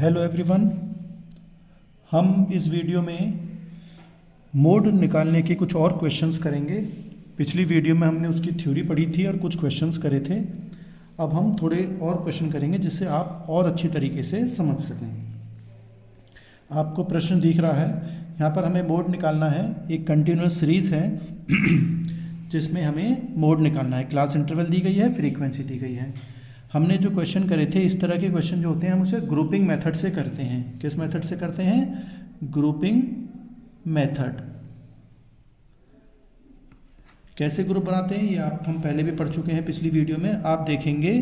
Hello everyone. हम इस video में मोड निकालने के कुछ और क्वेश्चंस करेंगे। पिछली वीडियो में हमने उसकी थ्योरी पढ़ी थी और कुछ क्वेश्चंस करे थे। अब हम थोड़े और क्वेश्चन करेंगे जिससे आप और अच्छी तरीके से समझ सकें। आपको प्रश्न दिख रहा है, यहाँ पर हमें मोड निकालना है। एक कंटिन्यूस सीरीज़ है जिसमें हमें मोड निकालना है। क्लास इंटरवल दी गई है, फ्रीक्वेंसी दी गई है। हमने जो क्वेश्चन करे थे, इस तरह के क्वेश्चन जो होते हैं हम उसे ग्रुपिंग मेथड से करते हैं। किस मेथड से करते हैं? Grouping method. कैसे ग्रुप बनाते हैं ये हम पहले भी पढ़ चुके हैं पिछली वीडियो में। आप देखेंगे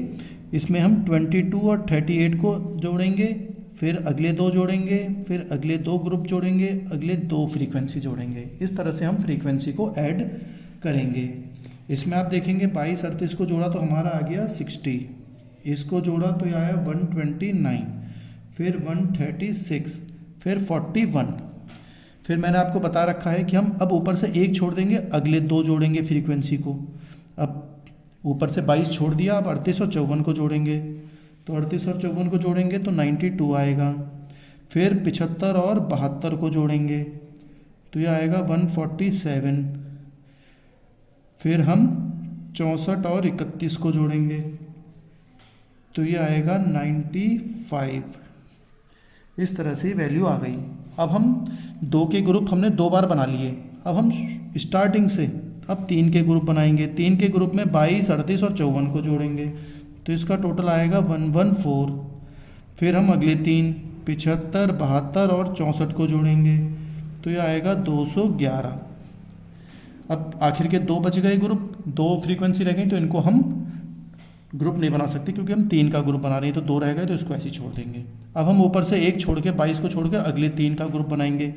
इसमें हम 22 और 38 को जोड़ेंगे, फिर अगले दो जोड़ेंगे, फिर अगले दो ग्रुप जोड़ेंगे, अगले दो फ्रीक्वेंसी जोड़ेंगे। इस तरह से हम फ्रीक्वेंसी को ऐड करेंगे। इसमें आप देखेंगे 22 38 को जोड़ा तो हमारा आ गया 60, इसको जोड़ा तो यह आया 129, फिर 136, फिर 41। फिर मैंने आपको बता रखा है कि हम अब ऊपर से एक छोड़ देंगे, अगले दो जोड़ेंगे फ्रीक्वेंसी को। अब ऊपर से 22 छोड़ दिया, अब 38 और 54 को जोड़ेंगे। तो 38 और 54 को जोड़ेंगे तो 92 आएगा। फिर 75 और 72 को जोड़ेंगे तो यह आएगा 147। फिर हम 64 और 31 को जोड़ेंगे तो ये आएगा 95। इस तरह से वैल्यू आ गई। अब हम दो के ग्रुप हमने दो बार बना लिए। अब हम स्टार्टिंग से अब तीन के ग्रुप बनाएंगे। तीन के ग्रुप में 22 38 और 54 को जोड़ेंगे तो इसका टोटल आएगा 114। फिर हम अगले तीन 75 72 और 64 को जोड़ेंगे तो ये आएगा 211। अब आखिर के दो बच गए ग्रुप, दो फ्रीक्वेंसी रह गई, तो इनको हम ग्रुप नहीं बना सकते क्योंकि हम तीन का ग्रुप बना रहे हैं। तो दो रह गए तो इसको ऐसे ही छोड़ देंगे। अब हम ऊपर से एक छोड़ के 22 को छोड़ के अगले तीन का ग्रुप बनाएंगे।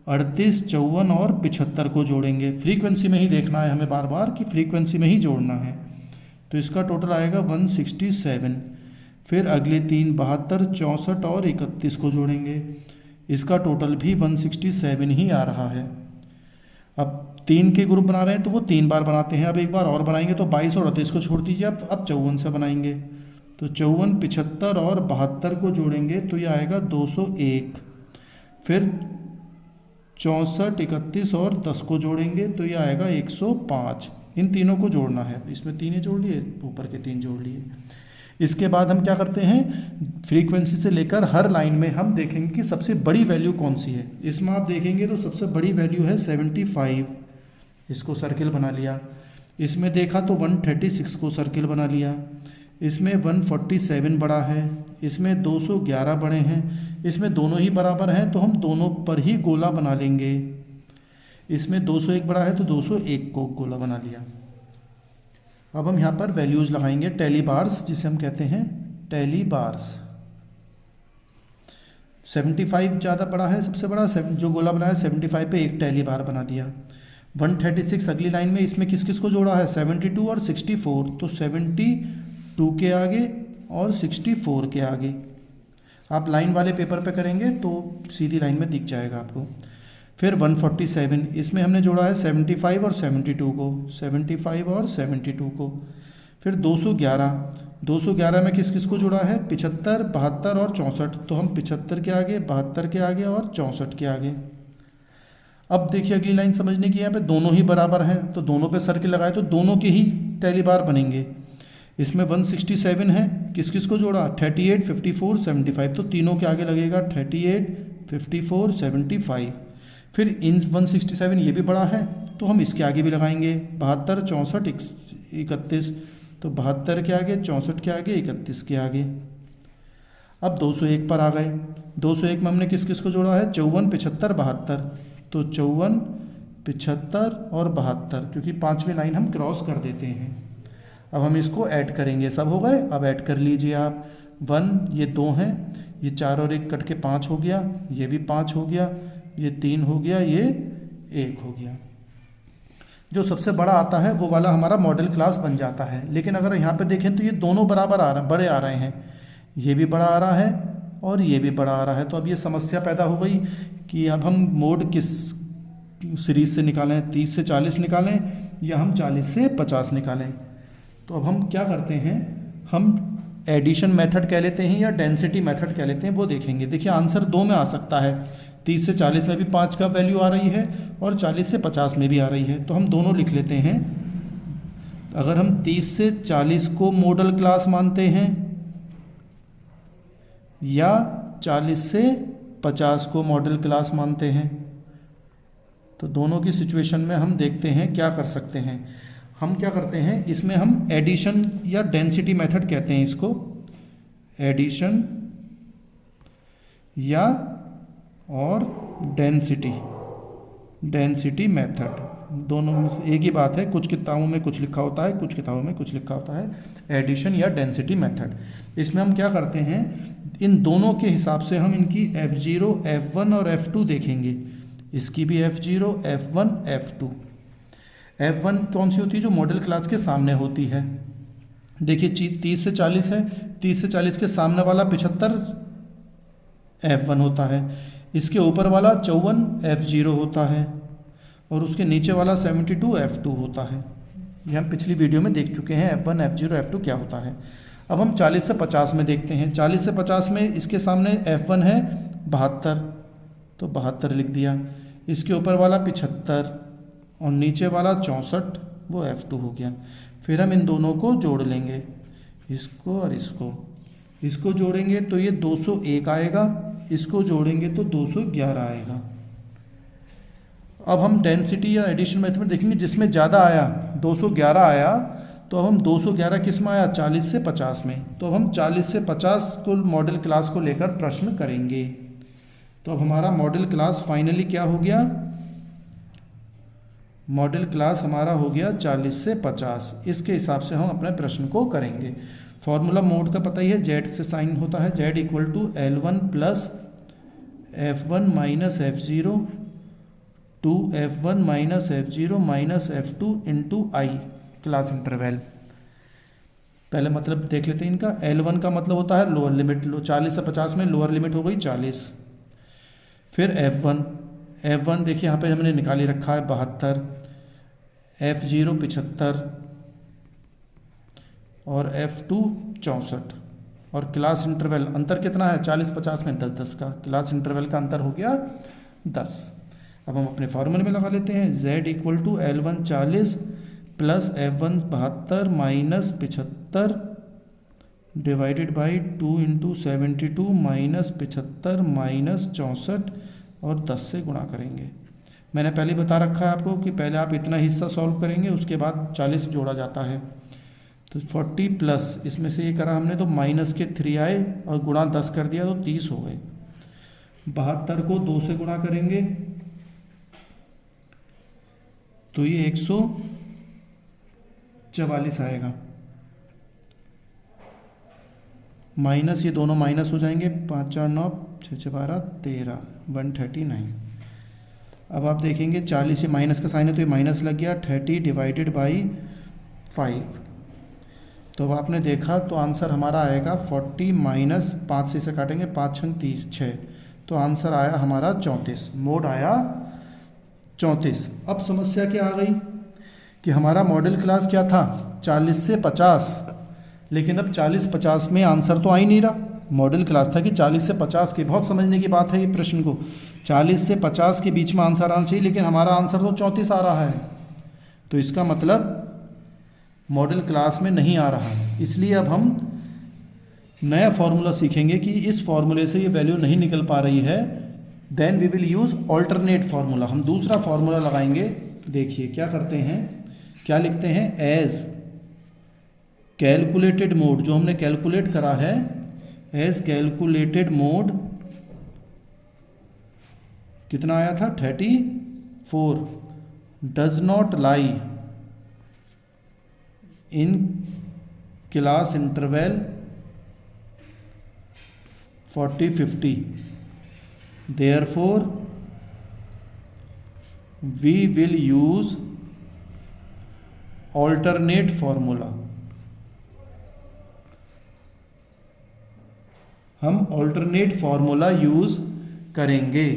38 54 और 75 को जोड़ेंगे। फ्रीक्वेंसी में ही देखना है हमें बार बार कि फ्रीक्वेंसी में ही जोड़ना है। तो इसका टोटल आएगा 167। फिर अगले तीन 72 64 और 31 को जोड़ेंगे। इसका टोटल भी 167 ही आ रहा है। अब तीन के ग्रुप बना रहे हैं तो वो तीन बार बनाते हैं। अब एक बार और बनाएंगे तो 22 और 38 को छोड़ दीजिए। अब 54 से बनाएंगे तो 54 75 और 72 को जोड़ेंगे तो ये आएगा 201। फिर 64 31 और 10 को जोड़ेंगे तो ये आएगा 105। इन तीनों को जोड़ना है। इसमें तीन जोड़ लिए, ऊपर के तीन जोड़ लिए। इसके बाद हम क्या करते हैं, फ्रीक्वेंसी से लेकर हर लाइन में हम देखेंगे कि सबसे बड़ी वैल्यू कौन सी है। इसमें आप देखेंगे तो सबसे बड़ी वैल्यू है 75, इसको सर्किल बना लिया। इसमें देखा तो 136 को सर्किल बना लिया। इसमें 147 बड़ा है, इसमें 211 बड़े हैं। इसमें दोनों ही बराबर हैं तो हम दोनों पर ही गोला बना लेंगे। इसमें 201 बड़ा है तो 201 को गोला बना लिया। अब हम यहाँ पर वैल्यूज़ लगाएंगे, टैली बार्स जिसे हम कहते हैं, टैली बार्स। 75 ज़्यादा बड़ा है, सबसे बड़ा जो गोला बनाया 75 पे एक टैली बार बना दिया। 136 अगली लाइन में, इसमें किस किस को जोड़ा है, 72 और 64। तो 72 के आगे और 64 के आगे। आप लाइन वाले पेपर पे करेंगे तो सीधी लाइन में दिख जाएगा आपको। फिर 147, इसमें हमने जोड़ा है 75 और 72 को, 75 और 72 को। फिर 211 में किस किस को जोड़ा है, 75 72 और 64। तो हम 75 के आगे, 72 के आगे और 64 के आगे। अब देखिए अगली लाइन समझने की, यहाँ पे दोनों ही बराबर हैं तो दोनों पे सर्किल लगाए तो दोनों के ही टैली बार बनेंगे। इसमें 167 है, किस किस को जोड़ा, 38 54 75। तो तीनों के आगे लगेगा 38 54 75। फिर इन 167 ये भी बड़ा है तो हम इसके आगे भी लगाएंगे, 72 64 31। तो 72 के आगे, 64 के आगे, 31 के आगे। अब 201 पर आ गए। 201 में हमने किस किस को जोड़ा है, 54 75 72। तो 54 75 और 72, क्योंकि पांचवी लाइन हम क्रॉस कर देते हैं। अब हम इसको ऐड करेंगे। सब हो गए, अब ऐड कर लीजिए आप। 1 ये 2 हैं, ये 4 और 1 कट के 5 हो गया, ये भी 5 हो गया, ये 3 हो गया, ये 1 हो गया। जो सबसे बड़ा आता है वो वाला हमारा मॉडल क्लास बन जाता है। लेकिन अगर यहाँ पे देखें तो ये दोनों बराबर आ रहे हैं, बड़े आ रहे हैं। ये भी बड़ा आ रहा है और ये भी बड़ा आ रहा है। तो अब ये समस्या पैदा हो गई कि अब हम मोड किस सीरीज़ से निकालें, 30 से 40 निकालें या हम 40 से 50 निकालें। तो अब हम क्या करते हैं, हम एडिशन मेथड कह लेते हैं या डेंसिटी मेथड कह लेते हैं, वो देखेंगे। देखिए आंसर दो में आ सकता है, 30 से 40 में भी 5 का वैल्यू आ रही है और 40 से 50 में भी आ रही है, तो हम दोनों लिख लेते हैं। अगर हम 30 से 40 को मॉडल क्लास मानते हैं या 40 से 50 को मॉडल क्लास मानते हैं, तो दोनों की सिचुएशन में हम देखते हैं क्या कर सकते हैं। हम क्या करते हैं, इसमें हम एडिशन या डेंसिटी मेथड कहते हैं इसको, एडिशन या और डेंसिटी मेथड, दोनों में से एक ही बात है। कुछ किताबों में कुछ लिखा होता है, कुछ किताबों में कुछ लिखा होता है, एडिशन या डेंसिटी मेथड। इसमें हम क्या करते हैं, इन दोनों के हिसाब से हम इनकी F0, F1 और F2 देखेंगे। इसकी भी F0, F1, F2। F1 कौन सी होती है, जो मॉडल क्लास के सामने होती है। देखिए 30 से 40 है, 30 से 40 के सामने वाला 75 F1 होता है, इसके ऊपर वाला 54 F0 होता है और उसके नीचे वाला 72 F2 होता है। ये हम पिछली वीडियो में देख चुके हैं F1, F0, F2 क्या होता है। अब हम 40 से 50 में देखते हैं। 40 से 50 में इसके सामने F1 है 72, तो 72 लिख दिया। इसके ऊपर वाला 75 और नीचे वाला 64, वो F2 हो गया। फिर हम इन दोनों को जोड़ लेंगे, इसको और इसको जोड़ेंगे तो ये 201 आएगा, इसको जोड़ेंगे तो 211 आएगा। अब हम डेंसिटी या एडिशन मेथड में देखेंगे, जिसमें ज़्यादा आया 211 आया, तो अब हम 211 किस में आया, 40 से 50 में। तो अब हम 40 से 50 को मॉडल क्लास को लेकर प्रश्न करेंगे। तो अब हमारा मॉडल क्लास फाइनली क्या हो गया, मॉडल क्लास हमारा हो गया 40 से 50। इसके हिसाब से हम अपने प्रश्न को करेंगे। फॉर्मूला मोड का पता ही है, जेड से साइन होता है, z equal to L1 plus F1 minus F0 two F1 minus F0 minus F2 into i class interval. पहले मतलब देख लेते हैं इनका। L1 का मतलब होता है लोअर लिमिट, 40 से 50 में लोअर लिमिट हो गई 40। फिर F1 देखिए यहाँ पे हमने निकाली रखा है 72, F0 75 और F2 64। और क्लास इंटरवल अंतर कितना है, 40-50 में 10-10 का, क्लास इंटरवल का अंतर हो गया 10। अब हम अपने फॉर्मूले में लगा लेते हैं, Z equal to L1 40 plus F1 72 minus 75 divided by 2 into 72 minus 75 minus 64 और 10 से गुणा करेंगे। मैंने पहले बता रखा है आपको कि पहले आप इतना हिस्सा सॉल्व करेंगे, उसके बाद 40 जोड़ा जाता है। तो 40 प्लस इसमें से ये करा हमने तो माइनस के 3 आए और गुणा 10 कर दिया तो 30 हो गए। 72 को 2 से गुणा करेंगे तो ये 144 आएगा, माइनस ये दोनों माइनस हो जाएंगे, 5 4 9 6 6 12 13 139। अब आप देखेंगे 40 से माइनस का साइन है तो ये माइनस लग गया, 30 डिवाइडेड बाई 5। तो अब आपने देखा तो आंसर हमारा आएगा 40 माइनस 5 से इसे काटेंगे, 5 6 30 6, तो आंसर आया हमारा 34, मोड आया 34। अब समस्या क्या आ गई कि हमारा मॉडल क्लास क्या था 40 से 50, लेकिन अब 40-50 में आंसर तो आ ही नहीं रहा। मॉडल क्लास था कि 40 से 50 की, बहुत समझने की बात है ये प्रश्न को, 40 से 50 के बीच में आंसर आना चाहिए, लेकिन हमारा आंसर तो 34 आ रहा है। तो इसका मतलब मॉडल क्लास में नहीं आ रहा। इसलिए अब हम नया फॉर्मूला सीखेंगे कि इस फॉर्मूले से ये वैल्यू नहीं निकल पा रही है, then we will use alternate formula. हम दूसरा फार्मूला लगाएंगे। देखिए क्या करते हैं, क्या लिखते हैं, एज कैलकुलेटेड मोड, जो हमने कैलकुलेट करा है, एज कैलकुलेटेड मोड कितना आया था 34, does not lie in class interval 40-50, therefore we will use alternate formula। हम ऑल्टरनेट फार्मूला यूज करेंगे।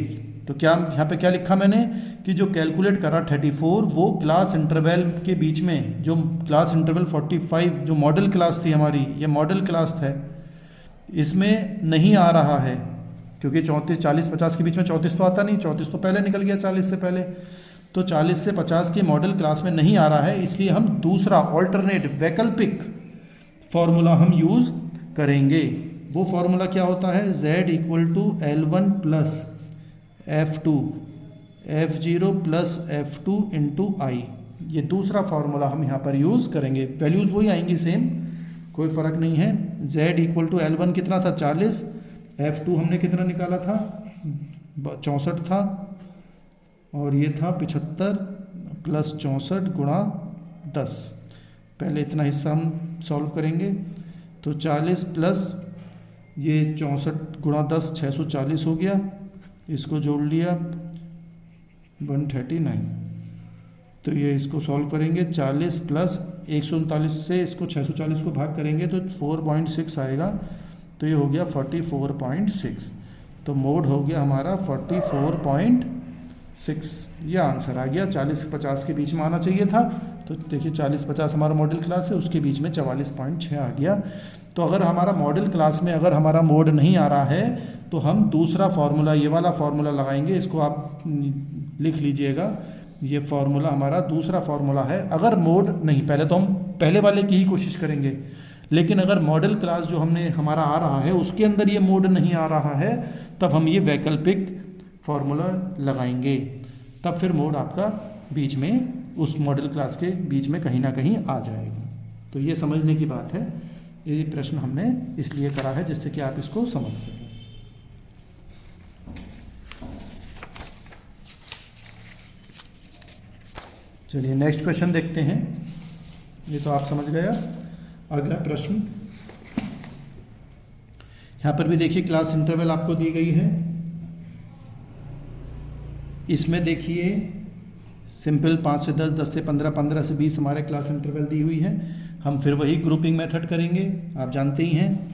तो क्या यहाँ पे क्या लिखा मैंने कि जो कैलकुलेट करा 34 वो क्लास इंटरवल के बीच में, जो क्लास इंटरवल 45 जो मॉडल क्लास थी हमारी, ये मॉडल क्लास है, इसमें नहीं आ रहा है क्योंकि 34 40 50 के बीच में 34 तो आता नहीं, 34 तो पहले निकल गया 40 से पहले, तो 40 से 50 की मॉडल क्लास में नहीं आ रहा है, इसलिए हम दूसरा ऑल्टरनेट वैकल्पिक फॉर्मूला हम यूज़ करेंगे। वो फॉर्मूला क्या होता है, z equal to L1 plus F2 F0 plus F2 into I, ये दूसरा फॉर्मूला हम यहाँ पर यूज़ करेंगे। वैल्यूज़ वही आएंगी सेम, कोई फ़र्क नहीं है। z इक्वल टू L1 कितना था 40, F2 हमने कितना निकाला था 64 था, और ये था 75 प्लस 64 गुणा 10। पहले इतना हिस्सा हम सॉल्व करेंगे, तो 40 प्लस ये 64 गुणा 10 640 हो गया, इसको जोड़ लिया 139। तो ये इसको सॉल्व करेंगे, 40 प्लस 139 से इसको 640 को भाग करेंगे तो 4.6 आएगा, तो ये हो गया 44.6। तो मोड हो गया हमारा 44.6, ये आंसर आ गया। 40 से 50 के बीच में आना चाहिए था, तो देखिए 40-50 हमारा मॉडल क्लास है, उसके बीच में 44.6 आ गया। तो अगर हमारा मॉडल क्लास में अगर हमारा मोड नहीं आ रहा है तो हम दूसरा फार्मूला, ये वाला फार्मूला लगाएंगे, इसको आप लिख लीजिएगा, ये फार्मूला हमारा दूसरा फार्मूला है। अगर मोड नहीं, पहले तो हम पहले वाले की ही कोशिश करेंगे, लेकिन अगर मॉडल क्लास जो हमने हमारा आ रहा है उसके अंदर ये मोड नहीं आ रहा है, तब हम ये वैकल्पिक फार्मूला लगाएंगे, तब फिर मोड आपका बीच में उस मॉडल क्लास के बीच में कहीं ना कहीं आ जाएगा। तो ये समझने की बात है, ये प्रश्न हमने इसलिए करा है जिससे कि आप इसको समझ सकें। चलिए नेक्स्ट क्वेश्चन देखते हैं, ये तो आप समझ गया। अगला प्रश्न, यहाँ पर भी देखिए क्लास इंटरवल आपको दी गई है। इसमें देखिए सिंपल 5 से 10, 10 से 15, 15 से 20 हमारे क्लास इंटरवल दी हुई है। हम फिर वही ग्रुपिंग मेथड करेंगे, आप जानते ही हैं।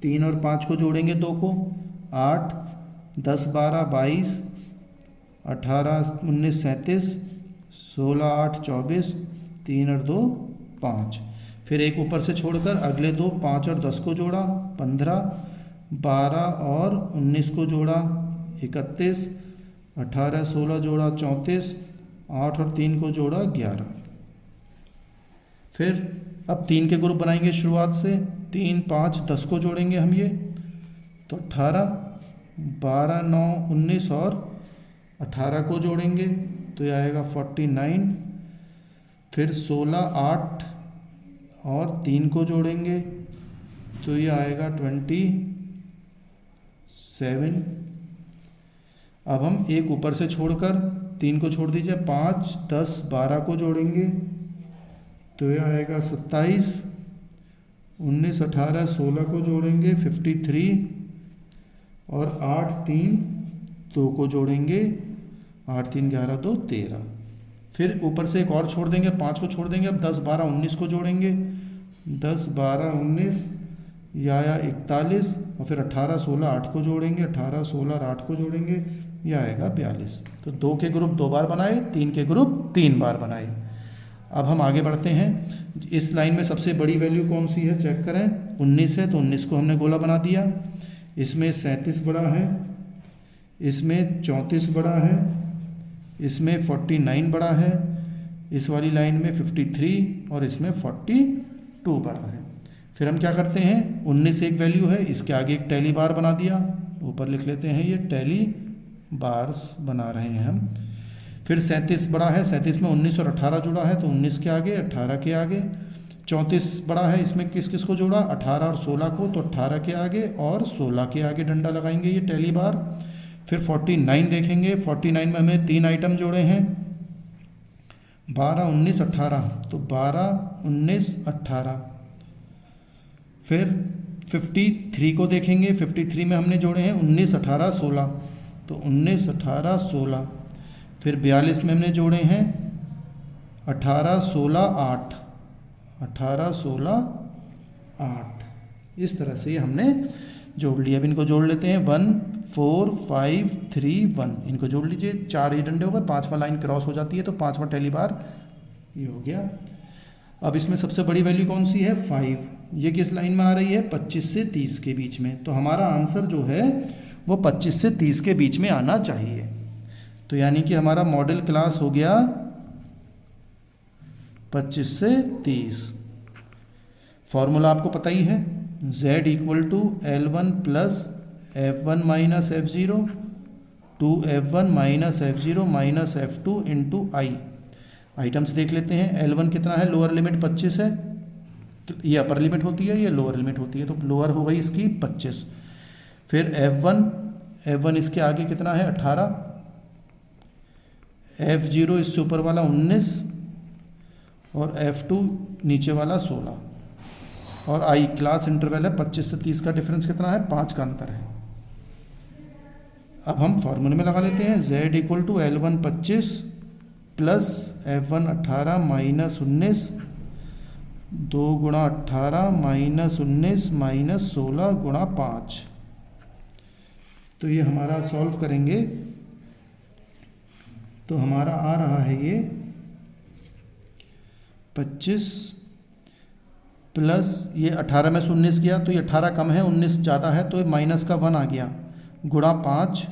3 और 5 को जोड़ेंगे 2 को, 8 10 12 22 18 19 37 16 8 24, 3 और 2 5। फिर एक ऊपर से छोड़कर अगले दो 5 और 10 को जोड़ा 15, 12 और 19 को जोड़ा 31, 18 16 जोड़ा 34, 8 और 3 को जोड़ा 11। फिर अब 3 के ग्रुप बनाएंगे शुरुआत से, 3 5 10 को जोड़ेंगे हम ये, तो 18 12 9 19 और 18 को जोड़ेंगे तो ये आएगा 49। फिर 16 8 और 3 को जोड़ेंगे तो ये आएगा 27। अब हम एक ऊपर से छोड़कर 3 को छोड़ दीजिए, 5 10 12 को जोड़ेंगे तो ये आएगा 27, 19 18 16 को जोड़ेंगे 53, और 8 3 2 को जोड़ेंगे, 8 3 11 2 13। फिर ऊपर से एक और छोड़ देंगे, 5 को छोड़ देंगे, अब 10 12 19 को जोड़ेंगे, 10 12 19 या 41, और फिर 18 16 8 को जोड़ेंगे, 18 16 और 8 को जोड़ेंगे, यह आएगा 42। तो 2 के ग्रुप 2 बार बनाए, 3 के ग्रुप 3 बार बनाए। अब हम आगे बढ़ते हैं। इस लाइन में सबसे बड़ी वैल्यू कौन सी है चेक करें, 19 है, तो 19 को हमने गोला बना दिया। इसमें 37 बड़ा है, इसमें 34 बड़ा है, इसमें 49 बड़ा है, इस वाली लाइन में 53 और इसमें 42 बड़ा है। फिर हम क्या करते हैं, 19 एक वैल्यू है, इसके आगे एक टैली बार बना दिया, ऊपर लिख लेते हैं ये टैली बार्स बना रहे हैं हम। फिर 37 बड़ा है, 37 में 19 और 18 जुड़ा है तो 19 के आगे 18 के आगे। 34 बड़ा है, इसमें किस किस को जोड़ा, 18 और 16 को, तो 18 के आगे और 16 के आगे डंडा लगाएंगे ये टैली बार। फिर 49 देखेंगे, 49 में हमें 3 आइटम जोड़े हैं, 12 19 18, तो 12 19 18। फिर 53 को देखेंगे, 53 में हमने जोड़े हैं 19 18 16, तो 19 18 16। फिर 42 में हमने जोड़े हैं 18 16 8, 18 16 8। इस तरह से हमने जोड़ लिया। अब इनको जोड़ लेते हैं, 1 4 5 3 1, इनको जोड़ लीजिए, 4 ये डंडे हो गए, 5वां लाइन क्रॉस हो जाती है तो 5वां टेली बार ये हो गया। अब इसमें सबसे बड़ी वैल्यू कौन सी है 5, ये किस लाइन में आ रही है 25 से 30 के बीच में, तो हमारा आंसर जो है वो 25 से 30 के बीच में आना चाहिए। तो यानी कि हमारा मॉडल क्लास हो गया 25 से 30। फॉर्मूला आपको पता ही है, z equal to L1 plus F1 minus F0 two F1 minus F0 minus F2 into i. Items देख लेते हैं, L1 कितना है, लोअर लिमिट 25 है, तो ये अपर लिमिट होती है, ये लोअर लिमिट होती है, तो लोअर हो गई इसकी 25। फिर F1 इसके आगे कितना है 18, F0 इससे ऊपर वाला 19 और F2 नीचे वाला 16, और आई क्लास इंटरवल है 25 से 30 का डिफरेंस कितना है 5 का अंतर है। अब हम फॉर्मूले में लगा लेते हैं, z equal to L1 25 plus F1 18 minus 19, 2 गुणा 18 माइनस 19 माइनस 16 गुणा 5। तो ये हमारा सॉल्व करेंगे तो हमारा आ रहा है ये 25 प्लस ये 18 में से 19 गया तो ये 18 कम है, 19 ज़्यादा है तो ये माइनस का 1 आ गया, गुणा 5,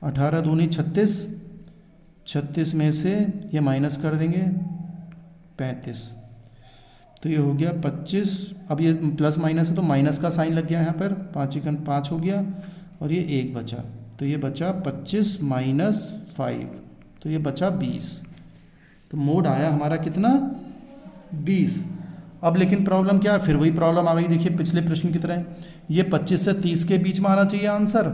18 दूनी 36, 36 में से ये माइनस कर देंगे 35, तो ये हो गया 25। अब ये प्लस माइनस है तो माइनस का साइन लग गया यहाँ पर, 5 हो गया और ये 1 बचा, तो ये बचा 25 माइनस 5, तो ये बचा 20। तो मोड आया हमारा कितना 20। अब लेकिन प्रॉब्लम क्या है, फिर वही प्रॉब्लम आ गई, देखिए पिछले प्रश्न की तरह, ये 25 से 30 के बीच में आना चाहिए आंसर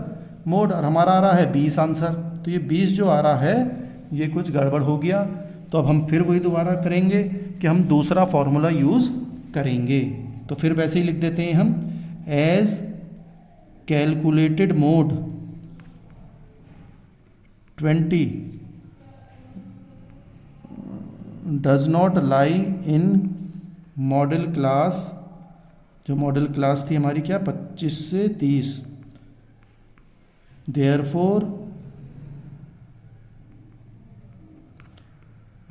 मोड, और हमारा आ रहा है 20 आंसर, तो ये 20 जो आ रहा है ये कुछ गड़बड़ हो गया। तो अब हम फिर वही दोबारा करेंगे कि हम दूसरा फॉर्मूला यूज़ करेंगे, तो फिर वैसे ही लिख देते हैं हम, as calculated mode 20 does not lie in model class, जो मॉडल क्लास थी हमारी क्या 25 से 30, therefore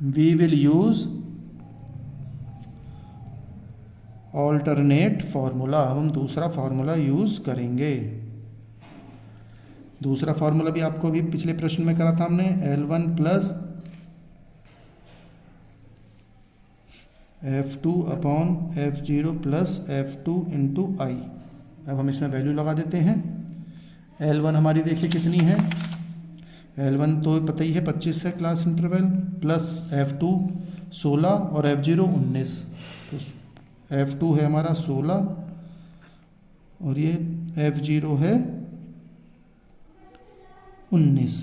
we will use alternate formula. अब हम दूसरा फार्मूला यूज करेंगे। दूसरा फार्मूला भी आपको अभी पिछले प्रश्न में करा था हमने, L1 plus F2 upon F0 plus F2 into I. अब हम इसमें वैल्यू लगा देते हैं। L1 हमारी देखिए कितनी है, L1 तो पता ही है 25 है क्लास इंटरवल, प्लस F2 16 और F0 19, तो F2 है हमारा 16 और ये F0 है 19।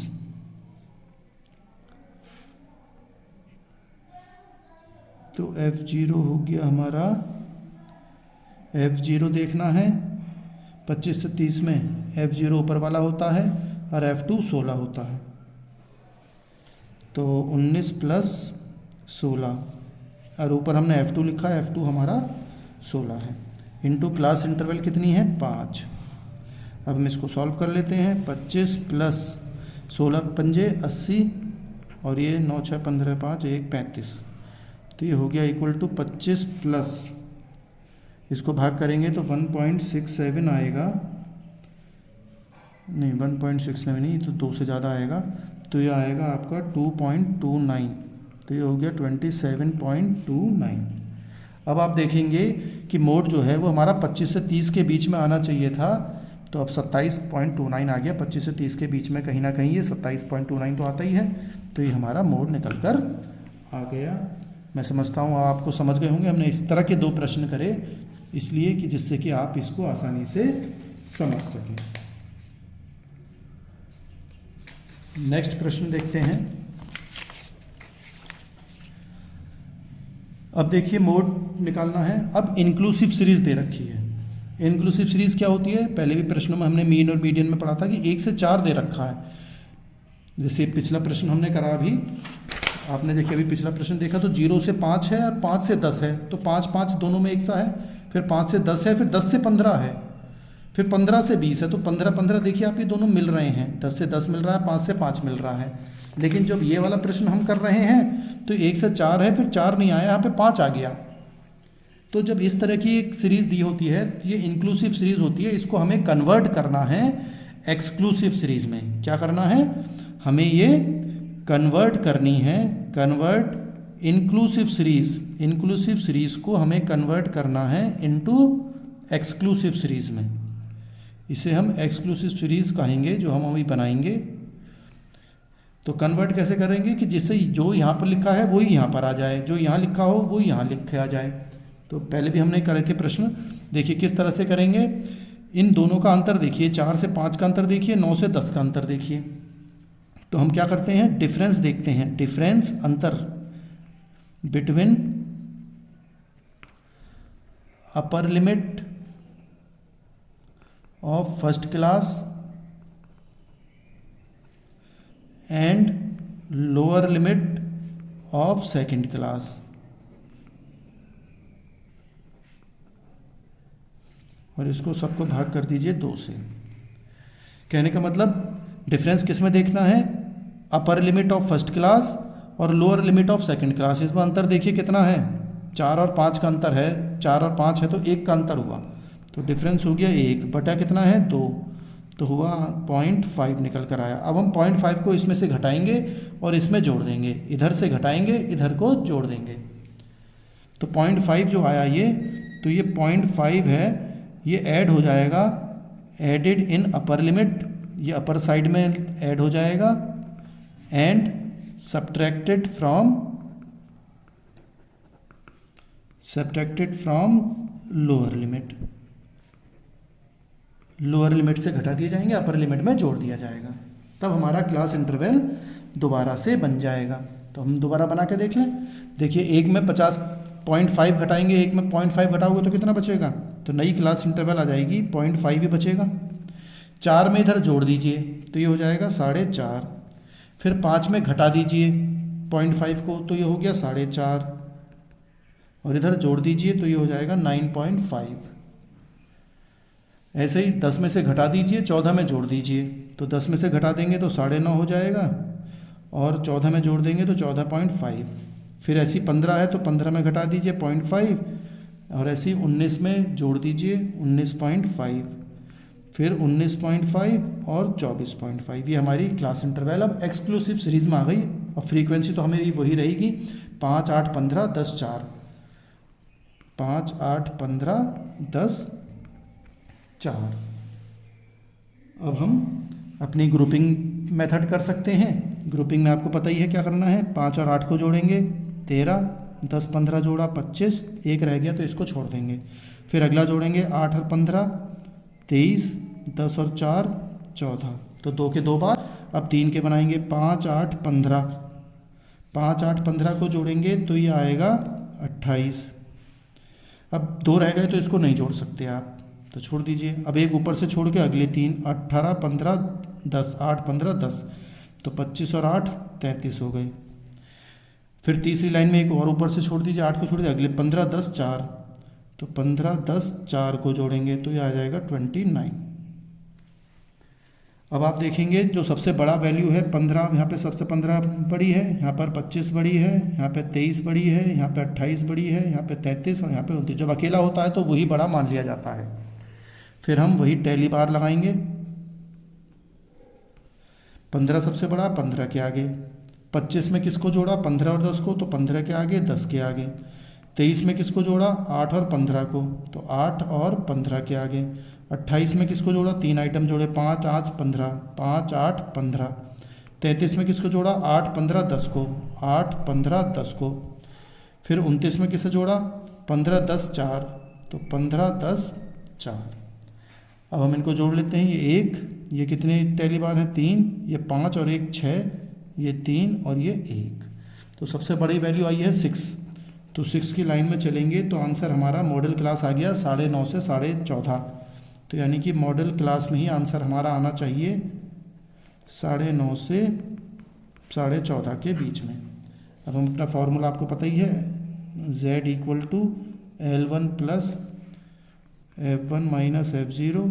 तो F0 हो गया हमारा, F0 देखना है 25 से 30 में F0 ऊपर वाला होता है और F2 16 होता है, तो 19 प्लस 16 और ऊपर हमने F2 लिखा है, F2 हमारा 16 है, इंटू क्लास इंटरवल कितनी है 5। अब हम इसको सॉल्व कर लेते हैं, 25 प्लस 16 पंजे 80 और ये 9 6 15 5 1 35, तो ये हो गया इक्वल टू 25 प्लस, इसको भाग करेंगे तो 1.67 आएगा, नहीं 1.67 नहीं, तो 2 से ज़्यादा आएगा, तो ये आएगा आपका 2.29, तो ये हो गया 27.29। अब आप देखेंगे कि मोड जो है वो हमारा 25 से 30 के बीच में आना चाहिए था, तो अब 27.29 आ गया। 25 से 30 के बीच में कहीं ना कहीं ये 27.29 तो आता ही है, तो ये हमारा मोड निकल कर आ गया। मैं समझता हूँ आपको समझ गए होंगे, हमने इस तरह के 2 प्रश्न करे इसलिए कि जिससे कि आप इसको आसानी से समझ सकें। नेक्स्ट प्रश्न देखते हैं। अब देखिए मोड निकालना है। अब इंक्लूसिव सीरीज दे रखी है। इंक्लूसिव सीरीज क्या होती है, पहले भी प्रश्नों में हमने मीन और मीडियन में पढ़ा था कि 1 से 4 दे रखा है। जैसे पिछला प्रश्न हमने करा, अभी आपने देखिए अभी पिछला प्रश्न देखा तो 0 से 5 है और 5 से 10 है, तो 5 5 दोनों में एक सा है, फिर 5 से 10 है, फिर 10 से 15 है, फिर 15 से 20 है तो 15 देखिए आप ये दोनों मिल रहे हैं, 10 से 10 मिल रहा है, 5 से 5 मिल रहा है। लेकिन जब ये वाला प्रश्न हम कर रहे हैं तो 1 से 4 है, फिर 4 नहीं आया, यहाँ पे 5 आ गया। तो जब इस तरह की एक सीरीज़ दी होती है, ये इंक्लूसिव सीरीज़ होती है, इसको हमें कन्वर्ट करना है एक्सक्लूसिव सीरीज़ में। क्या करना है, हमें ये कन्वर्ट करनी है, कन्वर्ट इंक्लूसिव सीरीज़ को हमें कन्वर्ट करना है इनटू एक्सक्लूसिव सीरीज़ में। इसे हम एक्सक्लूसिव सीरीज़ कहेंगे जो हम अभी बनाएंगे। तो कन्वर्ट कैसे करेंगे कि जिससे जो यहाँ पर लिखा है वही यहाँ पर आ जाए, जो यहाँ लिखा हो वो यहाँ लिखा जाए। तो पहले भी हमने करे थे प्रश्न, देखिए किस तरह से करेंगे। इन दोनों का अंतर देखिए, 4 से 5 का अंतर देखिए, 9 से 10 का अंतर देखिए। तो हम क्या करते हैं, डिफरेंस देखते हैं, डिफरेंस अंतर between upper limit of first class and lower limit of second class. और इसको सबको भाग कर दीजिए 2 से। कहने का मतलब डिफरेंस किस में देखना है, upper limit of first class और lower limit of second class. इसमें अंतर देखिए कितना है, 4 और 5 का अंतर है, 4 और 5 है तो 1 का अंतर हुआ, तो डिफरेंस हो गया 1 बटा कितना है 2, तो हुआ 0.5 निकल कर आया। अब हम 0.5 को इसमें से घटाएंगे और इसमें जोड़ देंगे, इधर से घटाएंगे इधर को जोड़ देंगे। तो 0.5 जो आया ये, तो ये 0.5 है, ये ऐड हो जाएगा, एडेड इन अपर लिमिट, ये अपर साइड में ऐड हो जाएगा, and subtracted from lower limit. Lower limit से घटा दिए जाएंगे, अपर लिमिट में जोड़ दिया जाएगा, तब हमारा क्लास इंटरवल दोबारा से बन जाएगा। तो हम दोबारा बना के देख लें। देखिए एक में 50.5 घटाएंगे, एक में 0.5 घटाओगे तो कितना बचेगा, तो नई क्लास इंटरवल आ जाएगी, 0.5 ही बचेगा। 4 में इधर जोड़ दीजिए तो ये हो जाएगा 4.5, फिर 5 में घटा दीजिए 0.5 को तो ये हो गया 4.5, और इधर जोड़ दीजिए तो ये हो जाएगा 9.5। ऐसे ही 10 में से घटा दीजिए, 14 में जोड़ दीजिए, तो 10 में से घटा देंगे तो 9.5 हो जाएगा, और 14 में जोड़ देंगे तो 14.5। फिर ऐसी 15 है तो 15 में घटा दीजिए 0.5, और ऐसी 19 में जोड़ दीजिए 19.5, फिर 19.5 और 24.5। ये हमारी क्लास इंटरवल अब एक्सक्लूसिव सीरीज में आ गई। और फ्रीक्वेंसी तो हमारी वही रहेगी 5, 8, 15, 10, 4, 5, 8, 15, 10, 4। अब हम अपनी ग्रुपिंग मेथड कर सकते हैं। ग्रुपिंग में आपको पता ही है क्या करना है, 5 और 8 को जोड़ेंगे 13, 10, 15 जोड़ा 25, एक रह गया तो इसको छोड़ देंगे। फिर अगला जोड़ेंगे 8 और 15 23, 10 और 4 14, तो 2 के 2 बार। अब 3 के बनाएंगे 5, 8, 15, 5, 8, 15 को जोड़ेंगे तो ये आएगा 28। अब 2 रह गए तो इसको नहीं जोड़ सकते आप, तो छोड़ दीजिए। अब एक ऊपर से छोड़ के अगले 3, 18, 15, 10, 8, 15, 10, तो 25 और 8 33 हो गए। फिर तीसरी लाइन में एक और ऊपर से छोड़ दीजिए, 8 को छोड़ दीजिए, अगले 15, 10, 4, तो 15, 10, 4 को जोड़ेंगे तो ये आ जाएगा 29। अब आप देखेंगे जो सबसे बड़ा वैल्यू है 15, यहाँ पे सबसे 15 बड़ी है, यहाँ पर 25 बड़ी है, यहाँ पे 23 बड़ी है, यहाँ पे 28 बड़ी है, यहाँ पे 33 और यहाँ पे 29। जब अकेला होता है तो वही बड़ा मान लिया जाता है। फिर हम वही टैली बार लगाएंगे, 15 सबसे बड़ा, 15 के आगे। 25 में किसको जोड़ा, 15 और 10 को, तो 15 के आगे 10 के आगे। 23 में किसको जोड़ा, 8 और 15 को, तो 8 और 15 के आगे। 28 में किसको जोड़ा, 3 आइटम जोड़े, 5, 8, 15, 5, 8, 15। 33 में किसको जोड़ा, 8, 15, 10 को, 8, 15, 10 को। फिर 29 में किसे जोड़ा, 15, 10, 4, तो 15, 10, 4। अब हम इनको जोड़ लेते हैं, ये 1, ये कितने टैली बार हैं, 3, ये 5 और 1 6, ये 3 और ये 1। तो सबसे बड़ी वैल्यू आई है 6, तो 6 की लाइन में चलेंगे तो आंसर हमारा मॉडल क्लास आ गया 9.5 से 14.5। तो यानी कि मॉडल क्लास में ही आंसर हमारा आना चाहिए 9.5 से 14.5 के बीच में। अब हम अपना फॉर्मूला आपको पता ही है, z = L1 + F1 - F0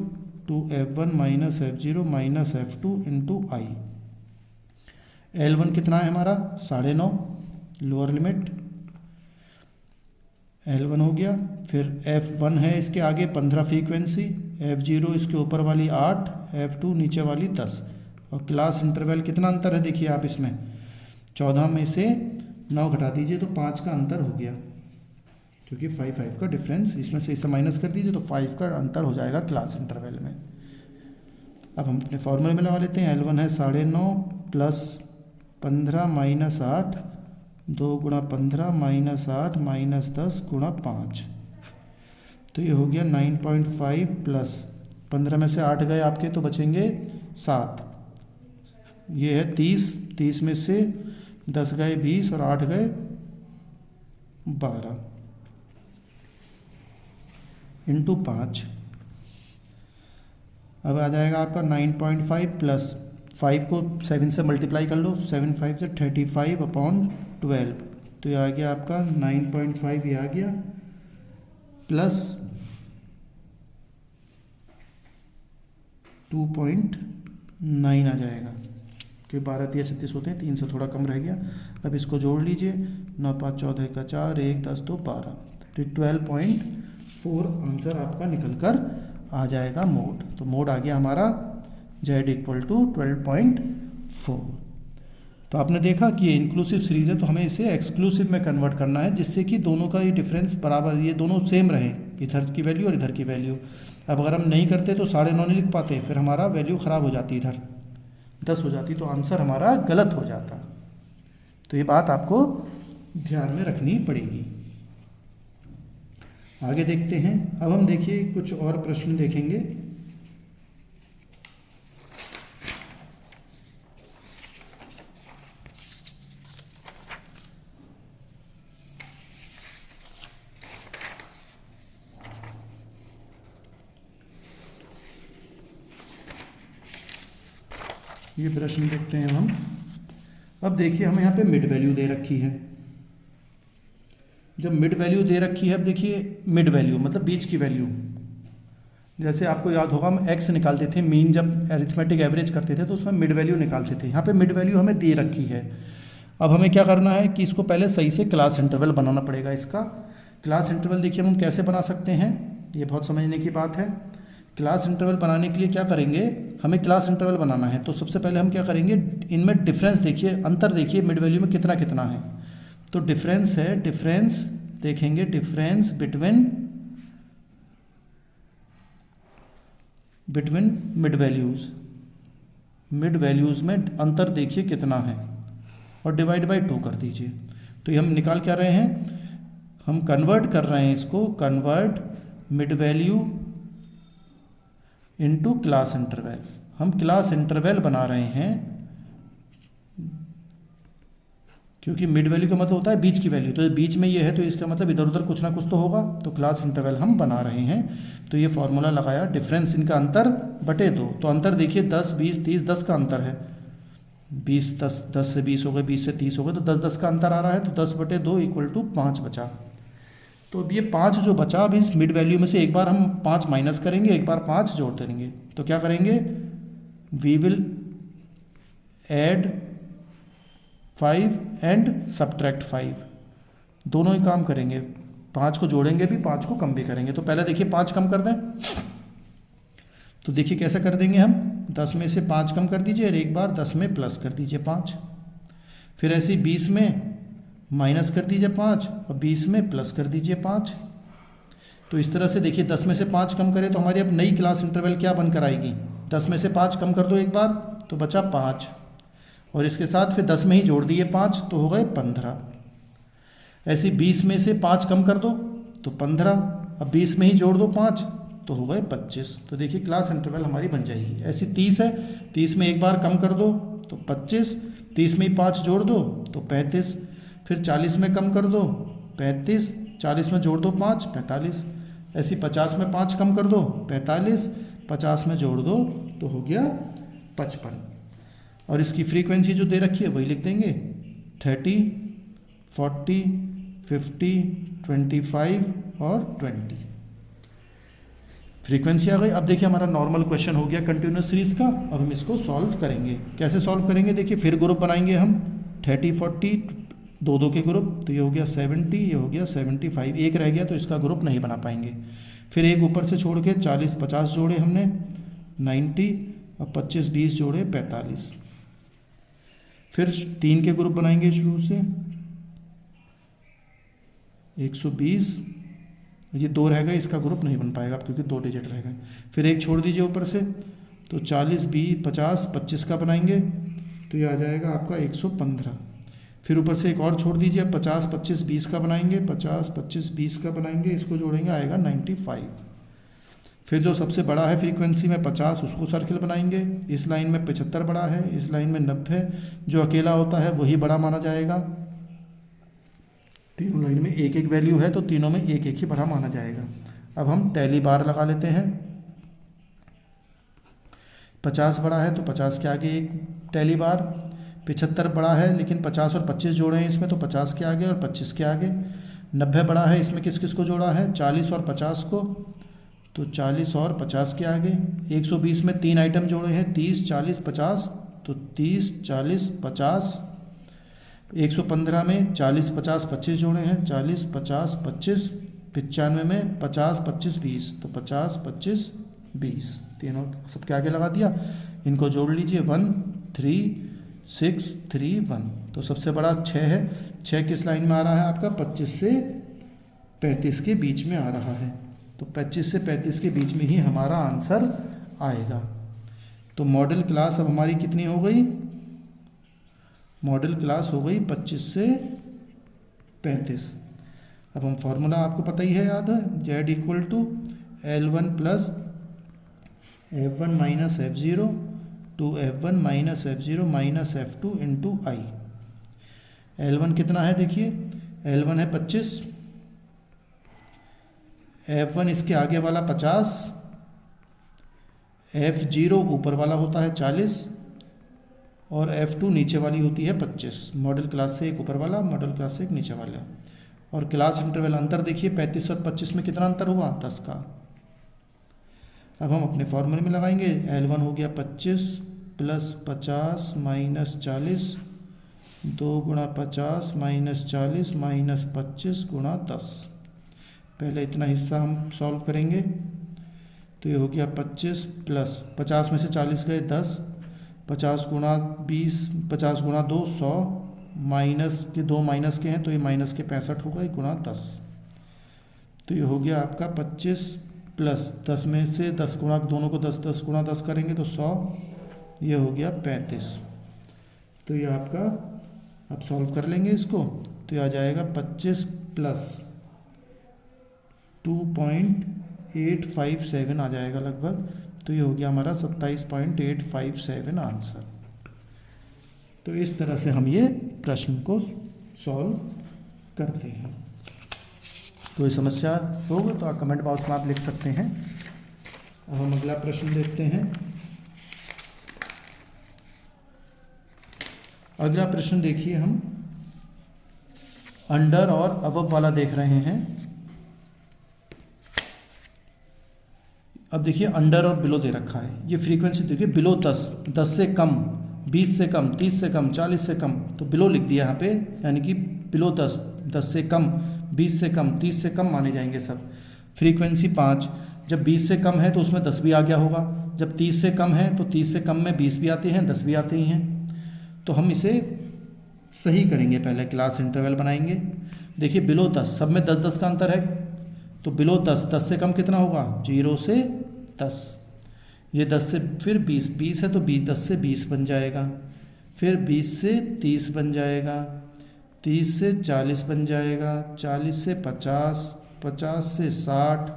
2f1 minus f0 minus f2 into I. L1 कितना है हमारा 9.5 लोअर लिमिट, L1 हो गया। फिर F1 है इसके आगे 15 फ्रीक्वेंसी, F0 इसके ऊपर वाली 8, F2 नीचे वाली 10। और क्लास इंटरवल कितना अंतर है देखिए आप इसमें, 14 में से 9 घटा दीजिए तो 5 का अंतर हो गया, क्योंकि 5 का डिफरेंस इसमें से इसे माइनस कर दीजिए तो 5 का अंतर हो जाएगा क्लास इंटरवल में। अब हम अपने फॉर्मूले में लगा लेते हैं। L1 है 9.5 प्लस 15 माइनस 8, 2 गुणा 15 माइनस 8 माइनस 10 गुणा 5, तो ये हो गया 9.5 प्लस 15 में से 8 गए आपके तो बचेंगे 7, ये है 30 में से 10 गए 20 और 8 गए 12 इंटू 5। अब आ जाएगा आपका 9.5 प्लस 5 को 7 से मल्टीप्लाई कर लो, 7 5 से 35/12, तो ये आ गया आपका 9.5, ये आ गया प्लस 2.9 आ जाएगा, क्योंकि 12 3 36 होते हैं, 3 से थोड़ा कम रह गया। अब इसको जोड़ लीजिए, 9 5 14 का 4, 1 10 2 12, तो 12.4 आंसर आपका निकल कर आ जाएगा मोड। तो मोड आ गया हमारा Z इक्वल टू 12.4। तो आपने देखा कि ये इंक्लूसिव सीरीज है, तो हमें इसे एक्सक्लूसिव में कन्वर्ट करना है, जिससे कि दोनों का ये डिफरेंस बराबर, ये दोनों सेम रहे, इधर की वैल्यू और इधर की वैल्यू। अब अगर हम नहीं करते तो 9.5 नहीं लिख पाते, फिर हमारा वैल्यू ख़राब हो जाती, इधर 10 हो जाती, तो आंसर हमारा गलत हो जाता। तो ये बात आपको ध्यान में रखनी पड़ेगी। आगे देखते हैं। अब हम देखिए कुछ और प्रश्न देखेंगे। ये प्रश्न देखते हैं हम। अब देखिए हमें यहाँ पे मिड वैल्यू दे रखी है। जब मिड वैल्यू दे रखी है, अब देखिए मिड वैल्यू मतलब बीच की वैल्यू, जैसे आपको याद होगा हम एक्स निकालते थे, मीन जब एरिथमेटिक एवरेज करते थे तो उसमें मिड वैल्यू निकालते थे। यहाँ पे मिड वैल्यू हमें दे रखी है। अब हमें क्या करना है कि इसको पहले सही से क्लास इंटरवल बनाना पड़ेगा। इसका क्लास इंटरवल देखिए हम कैसे बना सकते हैं, ये बहुत समझने की बात है। क्लास इंटरवल बनाने के लिए क्या करेंगे, हमें क्लास इंटरवल बनाना है तो सबसे पहले हम क्या करेंगे, इनमें डिफरेंस देखिए, अंतर देखिए मिड वैल्यू में कितना कितना है। तो डिफरेंस है, डिफरेंस देखेंगे, difference between mid values, mid values में अंतर देखिए कितना है और डिवाइड बाय 2 कर दीजिए। तो ये हम निकाल क्या रहे हैं, हम कन्वर्ट कर रहे हैं इसको, convert mid value into class interval. हम क्लास इंटरवल बना रहे हैं क्योंकि मिड वैल्यू का मतलब होता है बीच की वैल्यू, तो बीच में ये है तो इसका मतलब इधर उधर कुछ ना कुछ तो होगा, तो क्लास इंटरवल हम बना रहे हैं। तो ये फॉर्मूला लगाया, डिफरेंस इनका अंतर बटे 2, तो अंतर देखिए 10 20 30 10 का अंतर है, 20 10 से 20 हो गए, 20 से 30 हो गए, तो 10 10 का अंतर आ रहा है, तो 10 बटे 2 इक्वल टू 5 बचा। तो अब ये 5 जो बचा, अब इस मिड वैल्यू में से एक बार हम 5 माइनस करेंगे, एक बार 5 जोड़ देंगे। तो क्या करेंगे, we will add 5 and subtract 5, दोनों ही काम करेंगे, 5 को जोड़ेंगे भी, 5 को कम भी करेंगे। तो पहले देखिए 5 कम कर दें, तो देखिए कैसे कर देंगे हम, 10 में से 5 कम कर दीजिए और एक बार 10 में प्लस कर दीजिए 5, फिर ऐसे 20 में माइनस कर दीजिए 5 और 20 में प्लस कर दीजिए 5। तो इस तरह से देखिए 10 में से 5 कम करें तो हमारी अब नई क्लास इंटरवल क्या बनकर आएगी, 10 में से 5 कम कर दो एक बार तो बचा 5, और इसके साथ फिर 10 में ही जोड़ दिए 5 तो हो गए 15। ऐसे 20 में से 5 कम कर दो तो 15, अब 20 में ही जोड़ दो 5 तो हो गए 25। तो देखिए क्लास इंटरवल हमारी बन जाएगी। ऐसी 30 है, 30 में एक बार कम कर दो तो 25, 30 में ही 5 जोड़ दो तो 35, फिर 40 में कम कर दो 35, 40 में जोड़ दो 5 45, ऐसी 50 में 5 कम कर दो 45, 50 में जोड़ दो तो हो गया 55। और इसकी फ्रीक्वेंसी जो दे रखी है वही लिख देंगे, 30 40 50 25 और 20। फ्रीक्वेंसी आ गई। अब देखिए हमारा नॉर्मल क्वेश्चन हो गया कंटिन्यूस सीरीज़ का। अब हम इसको सॉल्व करेंगे। कैसे सॉल्व करेंगे, देखिए फिर ग्रुप बनाएंगे हम 30 40 दो दो के ग्रुप। तो ये हो गया 70, ये हो गया 75, एक रह गया तो इसका ग्रुप नहीं बना पाएंगे। फिर एक ऊपर से छोड़ के 40 50 जोड़े हमने 90, और 25 20 जोड़े 45। फिर 3 के ग्रुप बनाएंगे शुरू से 120, ये 2 रह गए, इसका ग्रुप नहीं बन पाएगा क्योंकि 2 डिजिट रह गए। फिर एक छोड़ दीजिए ऊपर से, तो 40 20 50 25 का बनाएंगे तो ये आ जाएगा आपका 115। फिर ऊपर से एक और छोड़ दीजिए, 50 25 20 का बनाएंगे, 50 25 20 का बनाएंगे, इसको जोड़ेंगे आएगा 95। फिर जो सबसे बड़ा है फ्रीक्वेंसी में 50, उसको सर्किल बनाएंगे। इस लाइन में 75 बड़ा है, इस लाइन में 90, जो अकेला होता है वही बड़ा माना जाएगा। तीनों लाइन में एक एक वैल्यू है तो तीनों में एक एक ही बड़ा माना जाएगा। अब हम टैली बार लगा लेते हैं। 50 बड़ा है तो 50 के आगे एक टैली बार। 75 बड़ा है लेकिन 50 और 25 जोड़े हैं इसमें, तो 50 के आगे और 25 के आगे। 90 बड़ा है, इसमें किस किस को जोड़ा है, 40 और 50 को, तो 40 और 50 के आगे। 120 में 3 आइटम जोड़े हैं, 30 40 50, तो 30 40 50। 115 में 40 50 25 जोड़े हैं, 40 50 25। 95 में 50 25 20, तो 50 25 20, तीनों सबके आगे लगा दिया। इनको जोड़ लीजिए 1 3 6 3 1। तो सबसे बड़ा 6 है। 6 किस लाइन में आ रहा है आपका, 25 से 35 के बीच में आ रहा है। तो 25 से 35 के बीच में ही हमारा आंसर आएगा। तो मॉडल क्लास अब हमारी कितनी हो गई, मॉडल क्लास हो गई 25 से 35। अब हम फॉर्मूला आपको पता ही है, याद है, Z equal to L1 plus F1 minus F0 two F1 minus F0 minus F2 into I। L1 कितना है देखिए, L1 है 25, F1 इसके आगे वाला 50, F0 ऊपर वाला होता है 40, और F2 नीचे वाली होती है 25। मॉडल क्लास से एक ऊपर वाला, मॉडल क्लास से एक नीचे वाला। और क्लास इंटरवल अंतर देखिए 35 और 25 में कितना अंतर हुआ, 10 का। अब हम अपने फॉर्मूले में लगाएंगे। L1 हो गया 25 प्लस 50 माइनस 40, 2 गुणा 50 माइनस 40 माइनस 25 गुणा 10। पहले इतना हिस्सा हम सॉल्व करेंगे, तो ये हो गया 25 प्लस 50 में से 40 गए 10, 50 गुणा 20, 50 गुणा 2 100, माइनस के 2 माइनस के हैं तो ये माइनस के 65 होगा, गुणा 10। तो ये हो गया आपका 25 प्लस 10 में से 10 गुणा, दोनों को 10 10 गुणा 10 करेंगे तो 100, ये हो गया 35। तो ये आपका, अब सॉल्व कर लेंगे इसको, तो ये आ जाएगा 25 प्लस 2.857 आ जाएगा लगभग। तो ये हो गया हमारा 27.857 आंसर। तो इस तरह से हम ये प्रश्न को सॉल्व करते हैं। कोई समस्या होगा तो आप कमेंट बॉक्स में आप लिख सकते हैं। अब हम अगला प्रश्न देखते हैं। अगला प्रश्न देखिए, हम अंडर और अबव वाला देख रहे हैं। अब देखिए अंडर और बिलो दे रखा है। ये फ्रीक्वेंसी देखिए, बिलो 10, 10 से कम, 20 से कम, 30 से कम, 40 से कम, तो बिलो लिख दिया यहाँ पे, यानी कि बिलो 10, 10 से कम, 20 से कम, 30 से कम माने जाएंगे सब। फ्रीक्वेंसी 5, जब 20 से कम है तो उसमें 10 भी आ गया होगा, जब 30 से कम है तो 30 से कम में 20 भी आते हैं, 10 भी आते ही हैं। तो हम इसे सही करेंगे, पहले क्लास इंटरवल बनाएंगे। देखिए बिलो 10, सब में 10 10 का अंतर है, तो बिलो 10, 10 से कम कितना होगा, 0 से 10, ये 10 से फिर 20, 20 है तो 20, 10 से 20 बन जाएगा, फिर 20 से 30 बन जाएगा, 30 से 40 बन जाएगा, 40 से 50, 50 से 60,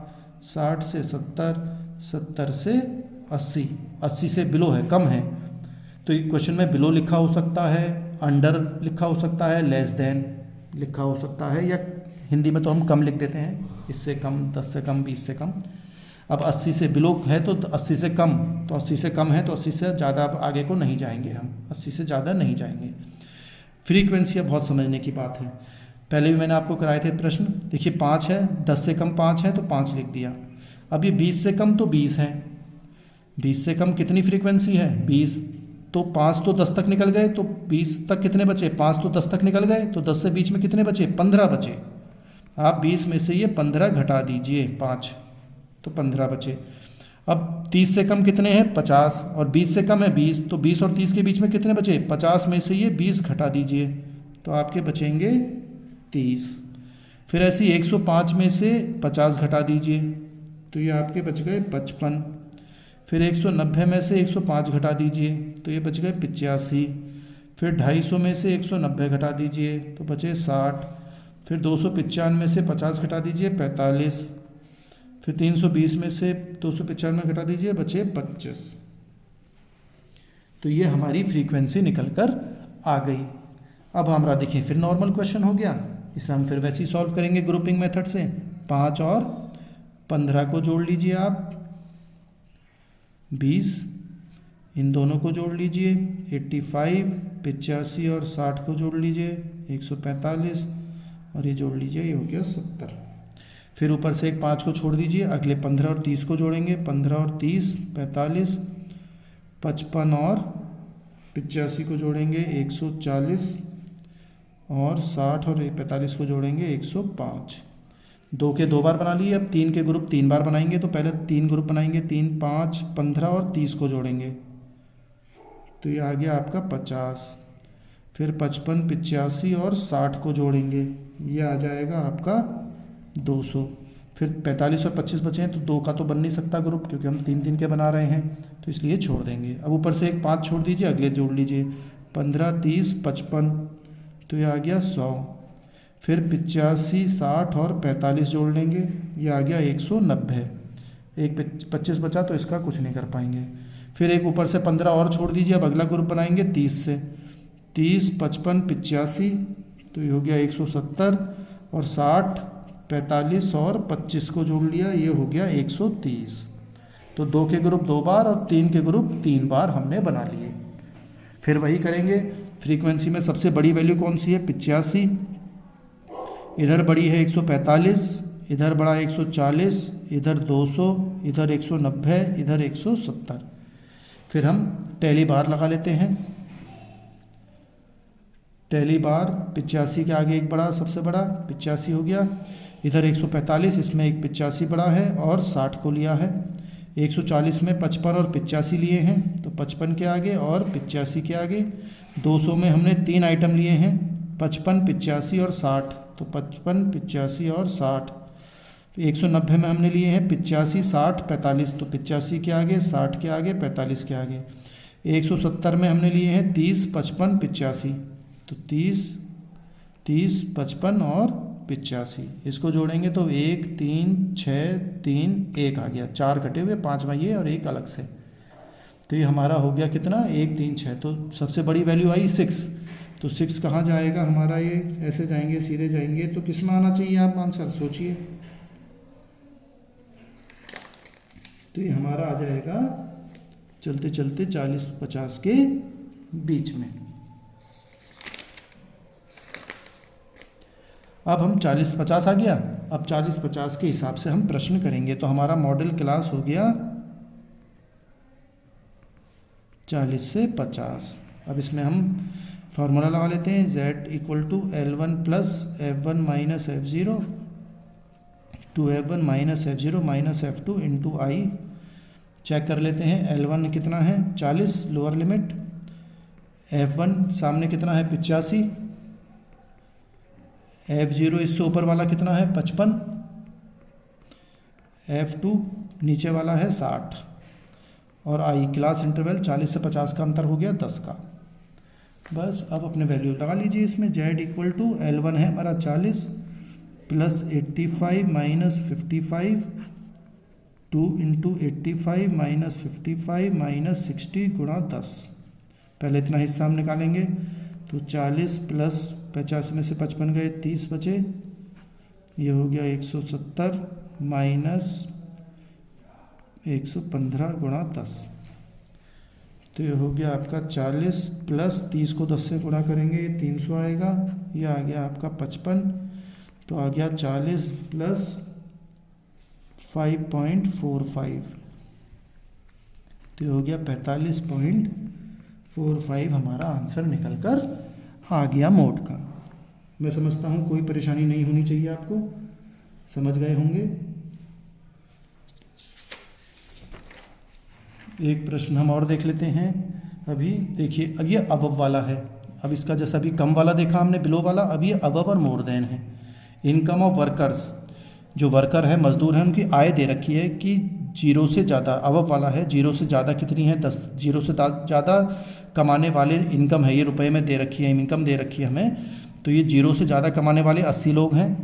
60 से 70, 70 से 80, 80 से बिलो है, कम है, तो ये क्वेश्चन में बिलो लिखा हो सकता है, अंडर लिखा हो सकता है, लेस देन लिखा हो सकता है, या हिंदी में तो हम कम लिख देते हैं, इससे कम, 10 से कम, 20 से कम। अब 80 से बिलो है तो 80 से कम, तो 80 से कम है तो 80 से ज़्यादा अब आगे को नहीं जाएंगे हम, 80 से ज़्यादा नहीं जाएंगे। फ्रीक्वेंसी अब बहुत समझने की बात है, पहले भी मैंने आपको कराए थे प्रश्न। देखिए 5 है, 10 से कम 5 है तो 5 लिख दिया। अब ये 20 से कम तो 20 है, 20 से कम कितनी फ्रीक्वेंसी है 20, तो 5 तो 10 तक निकल गए, तो 20 तक कितने बचे, 5 तो 10 तक निकल गए, तो 10 से बीच में कितने बचे 15 बचे। आप 20 में से ये 15 घटा दीजिए 5, तो 15 बचे। अब 30 से कम कितने हैं 50, और 20 से कम है 20, तो 20 और 30 के बीच में कितने बचे 50 में से ये 20 घटा दीजिए, तो आपके बचेंगे 30। फिर ऐसे 105 में से 50 घटा दीजिए, तो ये आपके बच गए 55। फिर 190 में से 105 घटा दीजिए, तो ये बच गए 85। फिर 250 में से 190 घटा दीजिए, तो बचे 60। फिर 295 में से 50 घटा दीजिए 45। फिर 320 में से 295 घटा दीजिए, बचे 25। तो ये हमारी फ्रीक्वेंसी निकल कर आ गई। अब हमारा देखिए फिर नॉर्मल क्वेश्चन हो गया, इसे हम फिर वैसे ही सॉल्व करेंगे ग्रुपिंग मेथड से। 5 और 15 को जोड़ लीजिए आप, 20, इन दोनों को जोड़ लीजिए 85, 85 और 60 को जोड़ लीजिए 145, और ये जोड़ लीजिए, ये हो गया 70। फिर ऊपर से एक 5 को छोड़ दीजिए, अगले 15 और 30 को जोड़ेंगे, 15 और 30 45, 55 और 85 को जोड़ेंगे 140, और 60 और 45 को जोड़ेंगे 105। 2 के 2 बार बना लिए, अब 3 के ग्रुप 3 बार बनाएंगे, तो पहले 3 ग्रुप बनाएंगे, 3, 5, 15 और 30 को जोड़ेंगे, तो ये आ गया आपका 50। फिर 55, 85 और 60 को जोड़ेंगे, ये आ जाएगा आपका 200। फिर 45 और 25 बचे हैं, तो 2 का तो बन नहीं सकता ग्रुप, क्योंकि हम 3 के बना रहे हैं, तो इसलिए छोड़ देंगे। अब ऊपर से एक 5 छोड़ दीजिए, अगले जोड़ लीजिए 15, 30, 55, तो ये आ गया 100। फिर 85, 60 और 45 जोड़ लेंगे, ये आ गया 190। एक 25 बचा, तो इसका कुछ नहीं कर पाएंगे। फिर एक ऊपर से 15 और छोड़ दीजिए, अब अगला ग्रुप बनाएंगे 30 से, 30, 55, 85, तो ये हो गया 170, और 60, 45 और 25 को जोड़ लिया, ये हो गया 130। तो 2 के ग्रुप 2 बार और 3 के ग्रुप 3 बार हमने बना लिए। फिर वही करेंगे, फ्रीक्वेंसी में सबसे बड़ी वैल्यू कौन सी है 85, इधर बड़ी है 145, इधर बड़ा 140, इधर 200, इधर 190, इधर 170। फिर हम टैली बार लगा लेते हैं। टैली बार 85 के आगे एक बड़ा, सबसे बड़ा 85 हो गया, इधर 145, इसमें एक 85 बड़ा है और 60 को लिया है। 140 में 55 और 85 लिए हैं, तो 55 के आगे और 85 के आगे। 200 में हमने 3 आइटम लिए हैं, 55, 85 और 60, तो 55, 85 और 60। 190 में हमने लिए हैं 85, 60, 45, तो 85 के आगे, 60 के आगे, 45 के आगे। 170 में हमने लिए हैं 30, 55, 85, तो 30, 30, 55 और 85, इसको जोड़ेंगे तो 1, 3, 6, 3, 1 आ गया, 4 कटे हुए, 5वां ये और 1 अलग से, तो ये हमारा हो गया कितना 1, 3, 6। तो सबसे बड़ी वैल्यू आई 6, तो 6 कहाँ जाएगा हमारा, ये ऐसे जाएंगे, सीधे जाएंगे, तो किस में आना चाहिए आप आंसर सोचिए। तो ये हमारा आ जाएगा चलते चलते 40-50 के बीच में। अब हम 40-50 आ गया, अब 40-50 के हिसाब से हम प्रश्न करेंगे। तो हमारा मॉडल क्लास हो गया 40 से 50। अब इसमें हम फार्मूला लगा लेते हैं, z = L1 + F1 - F0 2F1 - F0 - F2 × I। Check कर लेते हैं, L1 कितना है 40 लोअर लिमिट, F1 सामने कितना है 85, F0 इससे ऊपर वाला कितना है 55, F2 नीचे वाला है 60, और I क्लास इंटरवल 40 से 50 का अंतर हो गया 10 का। बस अब अपने वैल्यू लगा लीजिए इसमें। Z = L1 है हमारा 40 + 85 - 55 2 × 85 - 55 - 60 × 10। पहले इतना हिस्सा हम निकालेंगे, तो 40 + 85 में से 55 गए, 30 बचे, ये हो गया 170 - 115 × 10, तो ये हो गया आपका 40 + 30 को 10 से गुणा करेंगे, 300 आएगा, ये आ गया आपका 55, तो आ गया 40 + 5.45, तो ये हो गया 45.45 हमारा आंसर निकल कर आ गया मोड का। मैं समझता हूँ कोई परेशानी नहीं होनी चाहिए, आपको समझ गए होंगे। एक प्रश्न हम और देख लेते हैं। अभी देखिए, अब ये अबव वाला है। अब इसका जैसा अभी कम वाला देखा हमने, बिलो वाला, अब ये अबव और मोर देन है। इनकम ऑफ वर्कर्स, जो वर्कर है, मजदूर हैं, उनकी आय दे रखी है कि 0 से ज़्यादा, अबव वाला है, 0 से ज़्यादा कितनी है 10, 0 से ज़्यादा कमाने वाले इनकम है, ये रुपए में दे रखी है, इनकम दे रखी है हमें। तो ये 0 से ज़्यादा कमाने वाले 80 लोग हैं,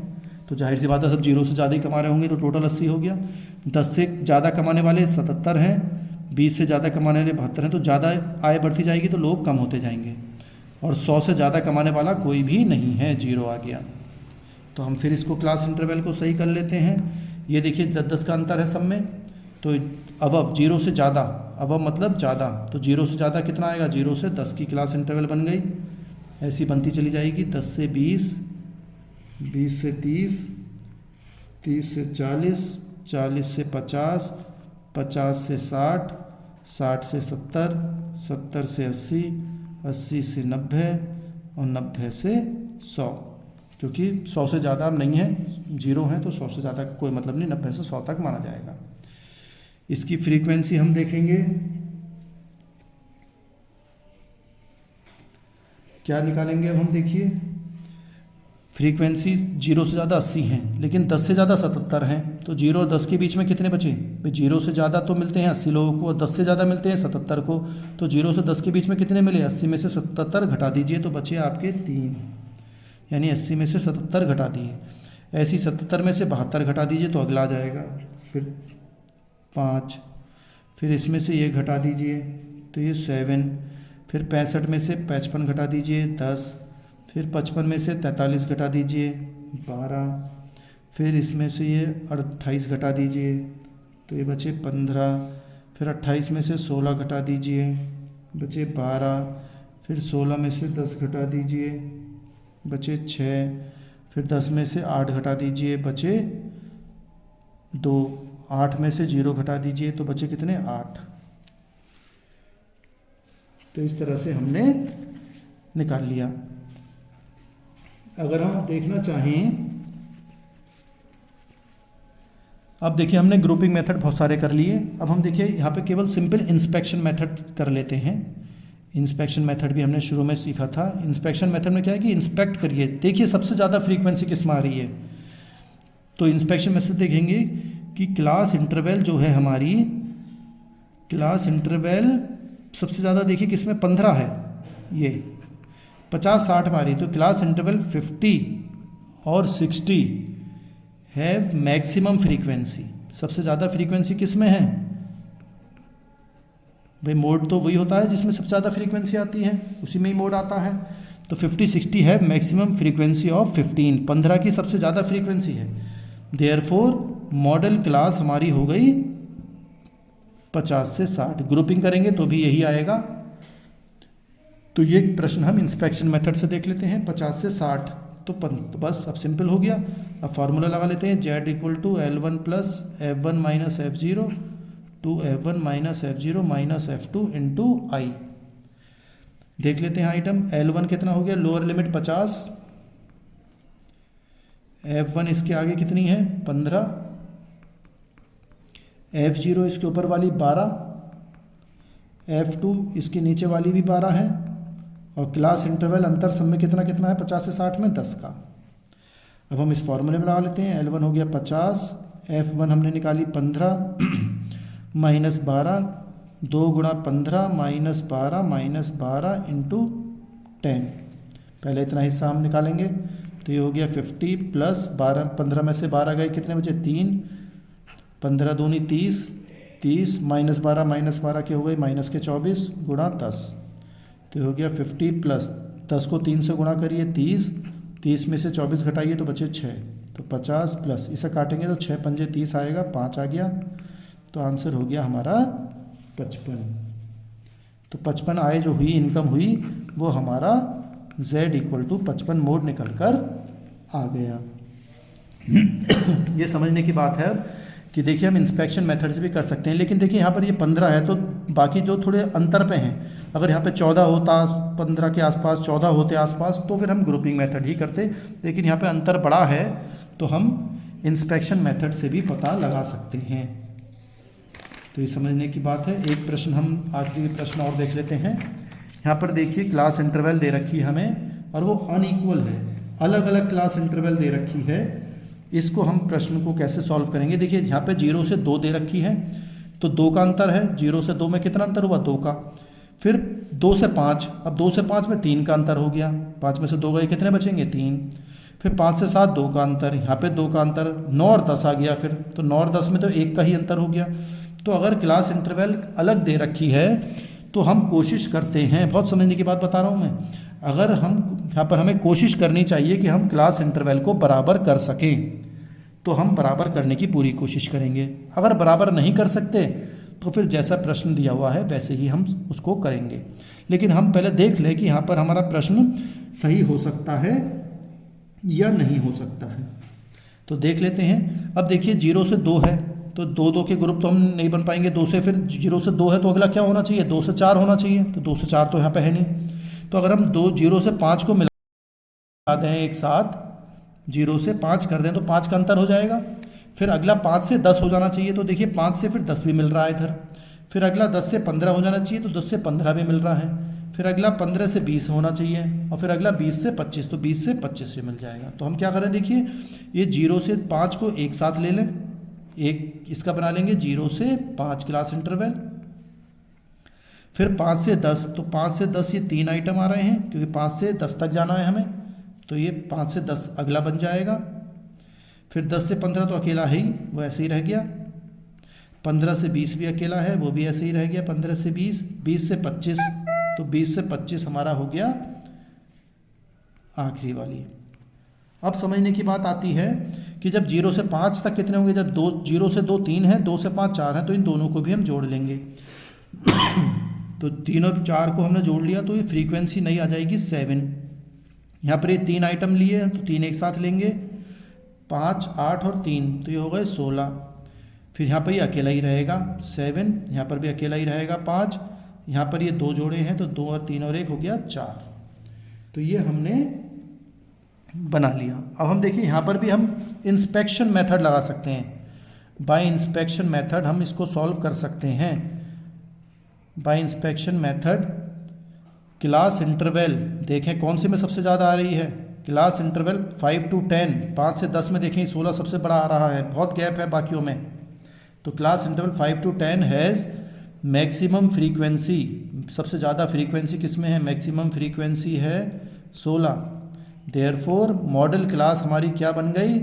तो जाहिर सी बात है सब 0 से ज़्यादा ही कमा रहे होंगे, तो टोटल 80 हो गया। 10 से ज़्यादा कमाने वाले 77 हैं, 20 से ज़्यादा कमाने वाले 72 हैं, तो ज़्यादा आय बढ़ती जाएगी तो लोग कम होते जाएंगे। और 100 से ज़्यादा कमाने वाला कोई भी नहीं है, 0 आ गया। तो हम फिर इसको क्लास इंटरवल को सही कर लेते हैं। ये देखिए 10-10 का अंतर है सब में, तो अबव 0 से ज़्यादा, अबव मतलब ज़्यादा, तो 0 से ज़्यादा कितना आएगा, 0 से 10 की क्लास इंटरवल बन गई। ऐसी बनती चली जाएगी, 10 से 20, 20 से 30, 30 से 40, 40 से 50, 50 से 60, 60 से 70, 70 से 80, 80 से 90 और 90 से 100, क्योंकि 100 से ज़्यादा अब नहीं है, 0 है, तो 100 से ज़्यादा कोई मतलब नहीं, 90 से 100 तक माना जाएगा। इसकी फ्रीक्वेंसी हम देखेंगे, क्या निकालेंगे अब हम, देखिए फ्रीक्वेंसी 0 से ज़्यादा 80 हैं, लेकिन 10 से ज़्यादा 77 हैं, तो 0 और 10 के बीच में कितने बचे भाई, 0 से ज़्यादा तो मिलते हैं 80 लोगों को और 10 से ज़्यादा मिलते हैं 77 को, तो 0 से 10 के बीच में कितने मिले, 80 में से 77 घटा दीजिए तो बचे आपके 3, यानी 80 में से 77 घटा दिए। ऐसी 77 में से 72 घटा दीजिए तो अगला आ जाएगा, फिर 5, फिर इसमें से ये घटा दीजिए तो ये 7, फिर 65 में से 55 घटा दीजिए 10, फिर 55 में से 43 घटा दीजिए 12, फिर इसमें से ये 28 घटा दीजिए तो ये बचे 15, फिर 28 में से 16 घटा दीजिए बचे 12, फिर 16 में से 10 घटा दीजिए बचे 6, फिर 10 में से 8 घटा दीजिए बचे 2, 8 में से 0 घटा दीजिए तो बचे कितने, 8। तो इस तरह से हमने निकाल लिया। अगर हम देखना चाहें, अब देखिए हमने ग्रुपिंग मेथड बहुत सारे कर लिए, अब हम देखिए यहाँ पे केवल सिंपल इंस्पेक्शन मेथड कर लेते हैं। इंस्पेक्शन मेथड भी हमने शुरू में सीखा था। इंस्पेक्शन मेथड में क्या है कि इंस्पेक्ट करिए, देखिए सबसे ज़्यादा फ्रीक्वेंसी किस में आ रही है, तो इंस्पेक्शन मेथड देखेंगे कि क्लास इंटरवल जो है हमारी, क्लास इंटरवल सबसे ज़्यादा देखिए किस में 15 है, ये 50-60 में आ रही, तो क्लास इंटरवल 50 और 60 हैव मैक्सिमम फ्रीक्वेंसी। सबसे ज़्यादा फ्रीक्वेंसी किस में है भाई, मोड तो वही होता है जिसमें सबसे ज़्यादा फ्रीक्वेंसी आती है, उसी में ही मोड आता है। तो 50-60 है मैक्सिमम फ्रीक्वेंसी ऑफ 15, 15 की सबसे ज़्यादा फ्रीक्वेंसी है। देयरफॉर मॉडल क्लास हमारी हो गई 50 से 60। ग्रुपिंग करेंगे तो भी यही आएगा। तो ये प्रश्न हम इंस्पेक्शन मेथड से देख लेते हैं, 50 से 60 तो बस अब सिंपल हो गया। अब फार्मूला लगा लेते हैं, Z = L1 + F1 - F0 to F1 - F0 - F2 × I। देख लेते हैं आइटम, L1 कितना हो गया, लोअर लिमिट 50, F1 इसके आगे कितनी है 15, F0 इसके ऊपर वाली 12, F2 इसके नीचे वाली भी 12 है, और क्लास इंटरवल अंतर सब में कितना कितना है 50 से 60 में 10 का। अब हम इस फॉर्मूले में लगा लेते हैं, L1 हो गया 50, F1 हमने निकाली 15 -12, 2 × 15 -12 -12 × 10। पहले इतना हिस्सा हम निकालेंगे तो ये हो गया 50 + 12, 15 में से 12 गए कितने बचे 3, 15 दूनी 30, 30 -12 -12 के हो गए माइनस के 24 × 10, तो हो गया 50 + 10 को 3 से गुणा करिए 30, 30 में से 24 घटाइए तो बचे 6, तो 50 प्लस इसे काटेंगे तो 6 पंजे 30 आएगा, 5 आ गया, तो आंसर हो गया हमारा 55। तो 55 आय जो हुई, इनकम हुई, वो हमारा Z = 55 मोड निकल कर आ गया। ये समझने की बात है कि देखिए हम इंस्पेक्शन मेथड से भी कर सकते हैं, लेकिन देखिए यहाँ पर ये 15 है तो बाकी जो थोड़े अंतर पे हैं, अगर यहाँ पे 14 होता 15 के आसपास, 14 होते आसपास, तो फिर हम ग्रुपिंग मेथड ही करते, लेकिन यहाँ पे अंतर बड़ा है तो हम इंस्पेक्शन मेथड से भी पता लगा सकते हैं। तो ये समझने की बात है। एक प्रश्न हम आखिरी प्रश्न और देख लेते हैं। यहाँ पर देखिए क्लास इंटरवल दे रखी है हमें और वो अनइक्वल है, अलग अलग क्लास इंटरवल दे रखी है। इसको हम प्रश्न को कैसे सॉल्व करेंगे? देखिए यहाँ पे 0 से 2 दे रखी है तो 2 का अंतर है, 0 से 2 में कितना अंतर हुआ? 2 का। फिर 2 से 5, अब 2 से 5 में 3 का अंतर हो गया, 5 में से 2 गए, कितने बचेंगे? 3। फिर 5 से 7 2 का अंतर, यहाँ पे 2 का अंतर, 9 और 10 आ गया फिर, तो 9 और 10 में तो 1 का ही अंतर हो गया। तो अगर क्लास इंटरवल अलग दे रखी है तो हम कोशिश करते हैं, बहुत समझने की बात बता रहा हूँ मैं, अगर हम यहाँ पर हमें कोशिश करनी चाहिए कि हम क्लास इंटरवल को बराबर कर सकें, तो हम बराबर करने की पूरी कोशिश करेंगे। अगर बराबर नहीं कर सकते तो फिर जैसा प्रश्न दिया हुआ है वैसे ही हम उसको करेंगे, लेकिन हम पहले देख लें कि यहाँ पर हमारा प्रश्न सही हो सकता है या नहीं हो सकता है। तो देख लेते हैं। अब देखिए 0 से 2 है तो 2 के ग्रुप तो हम नहीं बन पाएंगे। 2 से फिर 0 से 2 है तो अगला क्या होना चाहिए? 2 से 4 होना चाहिए, तो 2 से 4 तो यहाँ पे है नहीं। तो अगर हम 0 से 5 को मिला दें एक साथ, 0 से 5 कर दें तो 5 का अंतर हो जाएगा। फिर अगला 5 से 10 हो जाना चाहिए, तो देखिए 5 से फिर 10 भी मिल रहा है इधर। फिर अगला 10 से 15 हो जाना चाहिए, तो 10 से 15 भी मिल रहा है। फिर अगला 15 से 20 होना चाहिए, और फिर अगला 20 से 25, तो 20 से 25 भी मिल जाएगा। तो हम क्या करें? देखिए ये 0 से 5 को एक साथ ले लें, एक इसका बना लेंगे 0 से 5 क्लास इंटरवल। फिर 5 से 10, तो 5 से 10 ये 3 आइटम आ रहे हैं क्योंकि 5 से 10 तक जाना है हमें, तो ये 5 से 10 अगला बन जाएगा। फिर 10 से 15 तो अकेला है ही, वो ऐसे ही रह गया। 15 से 20 भी अकेला है, वो भी ऐसे ही रह गया। 15 से 20, 20 से 25, तो 20 से 25 हमारा हो गया आखिरी वाली। अब समझने की बात आती है कि जब 0 से 5 तक कितने होंगे? जब 0 से 2 3 है, 2 से 5 4 है, तो इन दोनों को भी हम जोड़ लेंगे। तो 3 और 4 को हमने जोड़ लिया तो ये फ्रीक्वेंसी नहीं आ जाएगी 7। यहाँ पर ये 3 आइटम लिए हैं तो 3 एक साथ लेंगे, 5 8 और 3, तो ये हो गए 16। फिर यहाँ पर ये अकेला ही रहेगा 7, यहाँ पर भी अकेला ही रहेगा 5, यहाँ पर ये 2 जोड़े हैं तो 2 और 3 और 1 हो गया 4। तो ये हमने बना लिया। अब हम देखिए यहाँ पर भी हम इंस्पेक्शन मेथड लगा सकते हैं। बाय इंस्पेक्शन मेथड हम इसको सॉल्व कर सकते हैं। Bye inspection method class interval देखें कौन से में सबसे ज़्यादा आ रही है? क्लास इंटरवल 5 to 10, 5 से 10 में देखें 16 सबसे बड़ा आ रहा है, बहुत गैप है बाकियों में। तो class interval 5 to 10 has maximum frequency, सबसे ज़्यादा फ्रीक्वेंसी किस में है? मैक्सिमम फ्रीक्वेंसी है 16। देयरफॉर मॉडल क्लास हमारी क्या बन गई?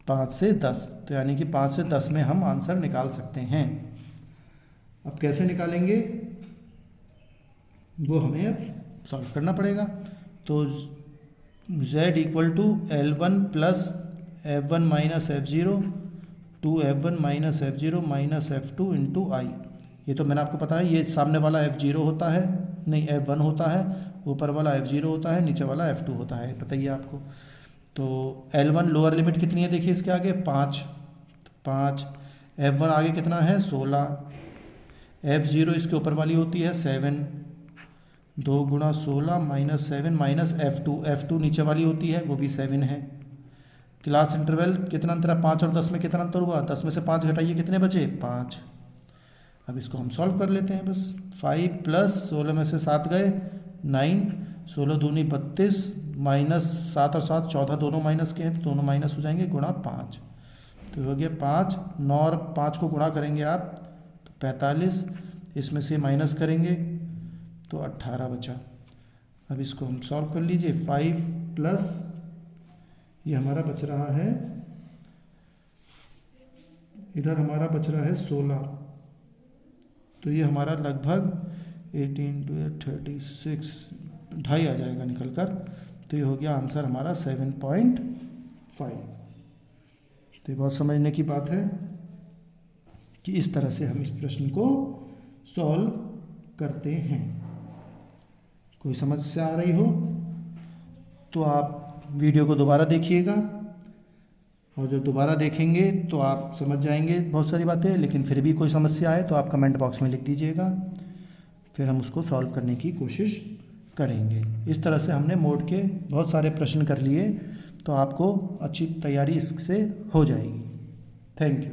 5 से 10। तो यानी कि 5 से 10 में हम आंसर निकाल सकते हैं। अब कैसे निकालेंगे वो हमें अब सॉल्व करना पड़ेगा। तो z equal to L1 plus F1 minus F0 two F1 minus F0 minus F2 into I. ये तो मैंने आपको बताया, ये सामने वाला F0 होता है, नहीं F1 होता है, ऊपर वाला F0 होता है, नीचे वाला F2 होता है, बताइए आपको। तो L1 लोअर लिमिट कितनी है? देखिए इसके आगे 5, 5। F1 आगे कितना है? 16। F0 इसके ऊपर वाली होती है 7, 2 गुणा 16 माइनस 7 माइनस F2 नीचे वाली होती है, वो भी 7 है। क्लास इंटरवल कितना अंतर है? 5 और 10 में कितना अंतर हुआ? 10 में से 5 घटाइए, कितने बचे? 5। अब इसको हम सॉल्व कर लेते हैं बस। 5 प्लस 16 में से 7 गए 9, 16 दूनी 32 माइनस 7 और 7 14, दोनों माइनस के हैं तो दोनों माइनस हो जाएंगे, गुणा 5। तो हो गया 5। 9 और 5 को गुणा करेंगे आप तो 45, इसमें से माइनस करेंगे तो 18 बचा। अब इसको हम सॉल्व कर लीजिए। 5 प्लस ये हमारा बच रहा है, इधर हमारा बच रहा है 16, तो ये हमारा लगभग 18 to 36 ढाई आ जाएगा निकल कर। तो ये हो गया आंसर हमारा 7.5। तो ये बहुत समझने की बात है कि इस तरह से हम इस प्रश्न को सॉल्व करते हैं। कोई समस्या आ रही हो तो आप वीडियो को दोबारा देखिएगा और जो दोबारा देखेंगे तो आप समझ जाएंगे बहुत सारी बातें, लेकिन फिर भी कोई समस्या आए तो आप कमेंट बॉक्स में लिख दीजिएगा, फिर हम उसको सॉल्व करने की कोशिश करेंगे। इस तरह से हमने मोड के बहुत सारे प्रश्न कर लिए, तो आपको अच्छी तैयारी इससे हो जाएगी। Thank you.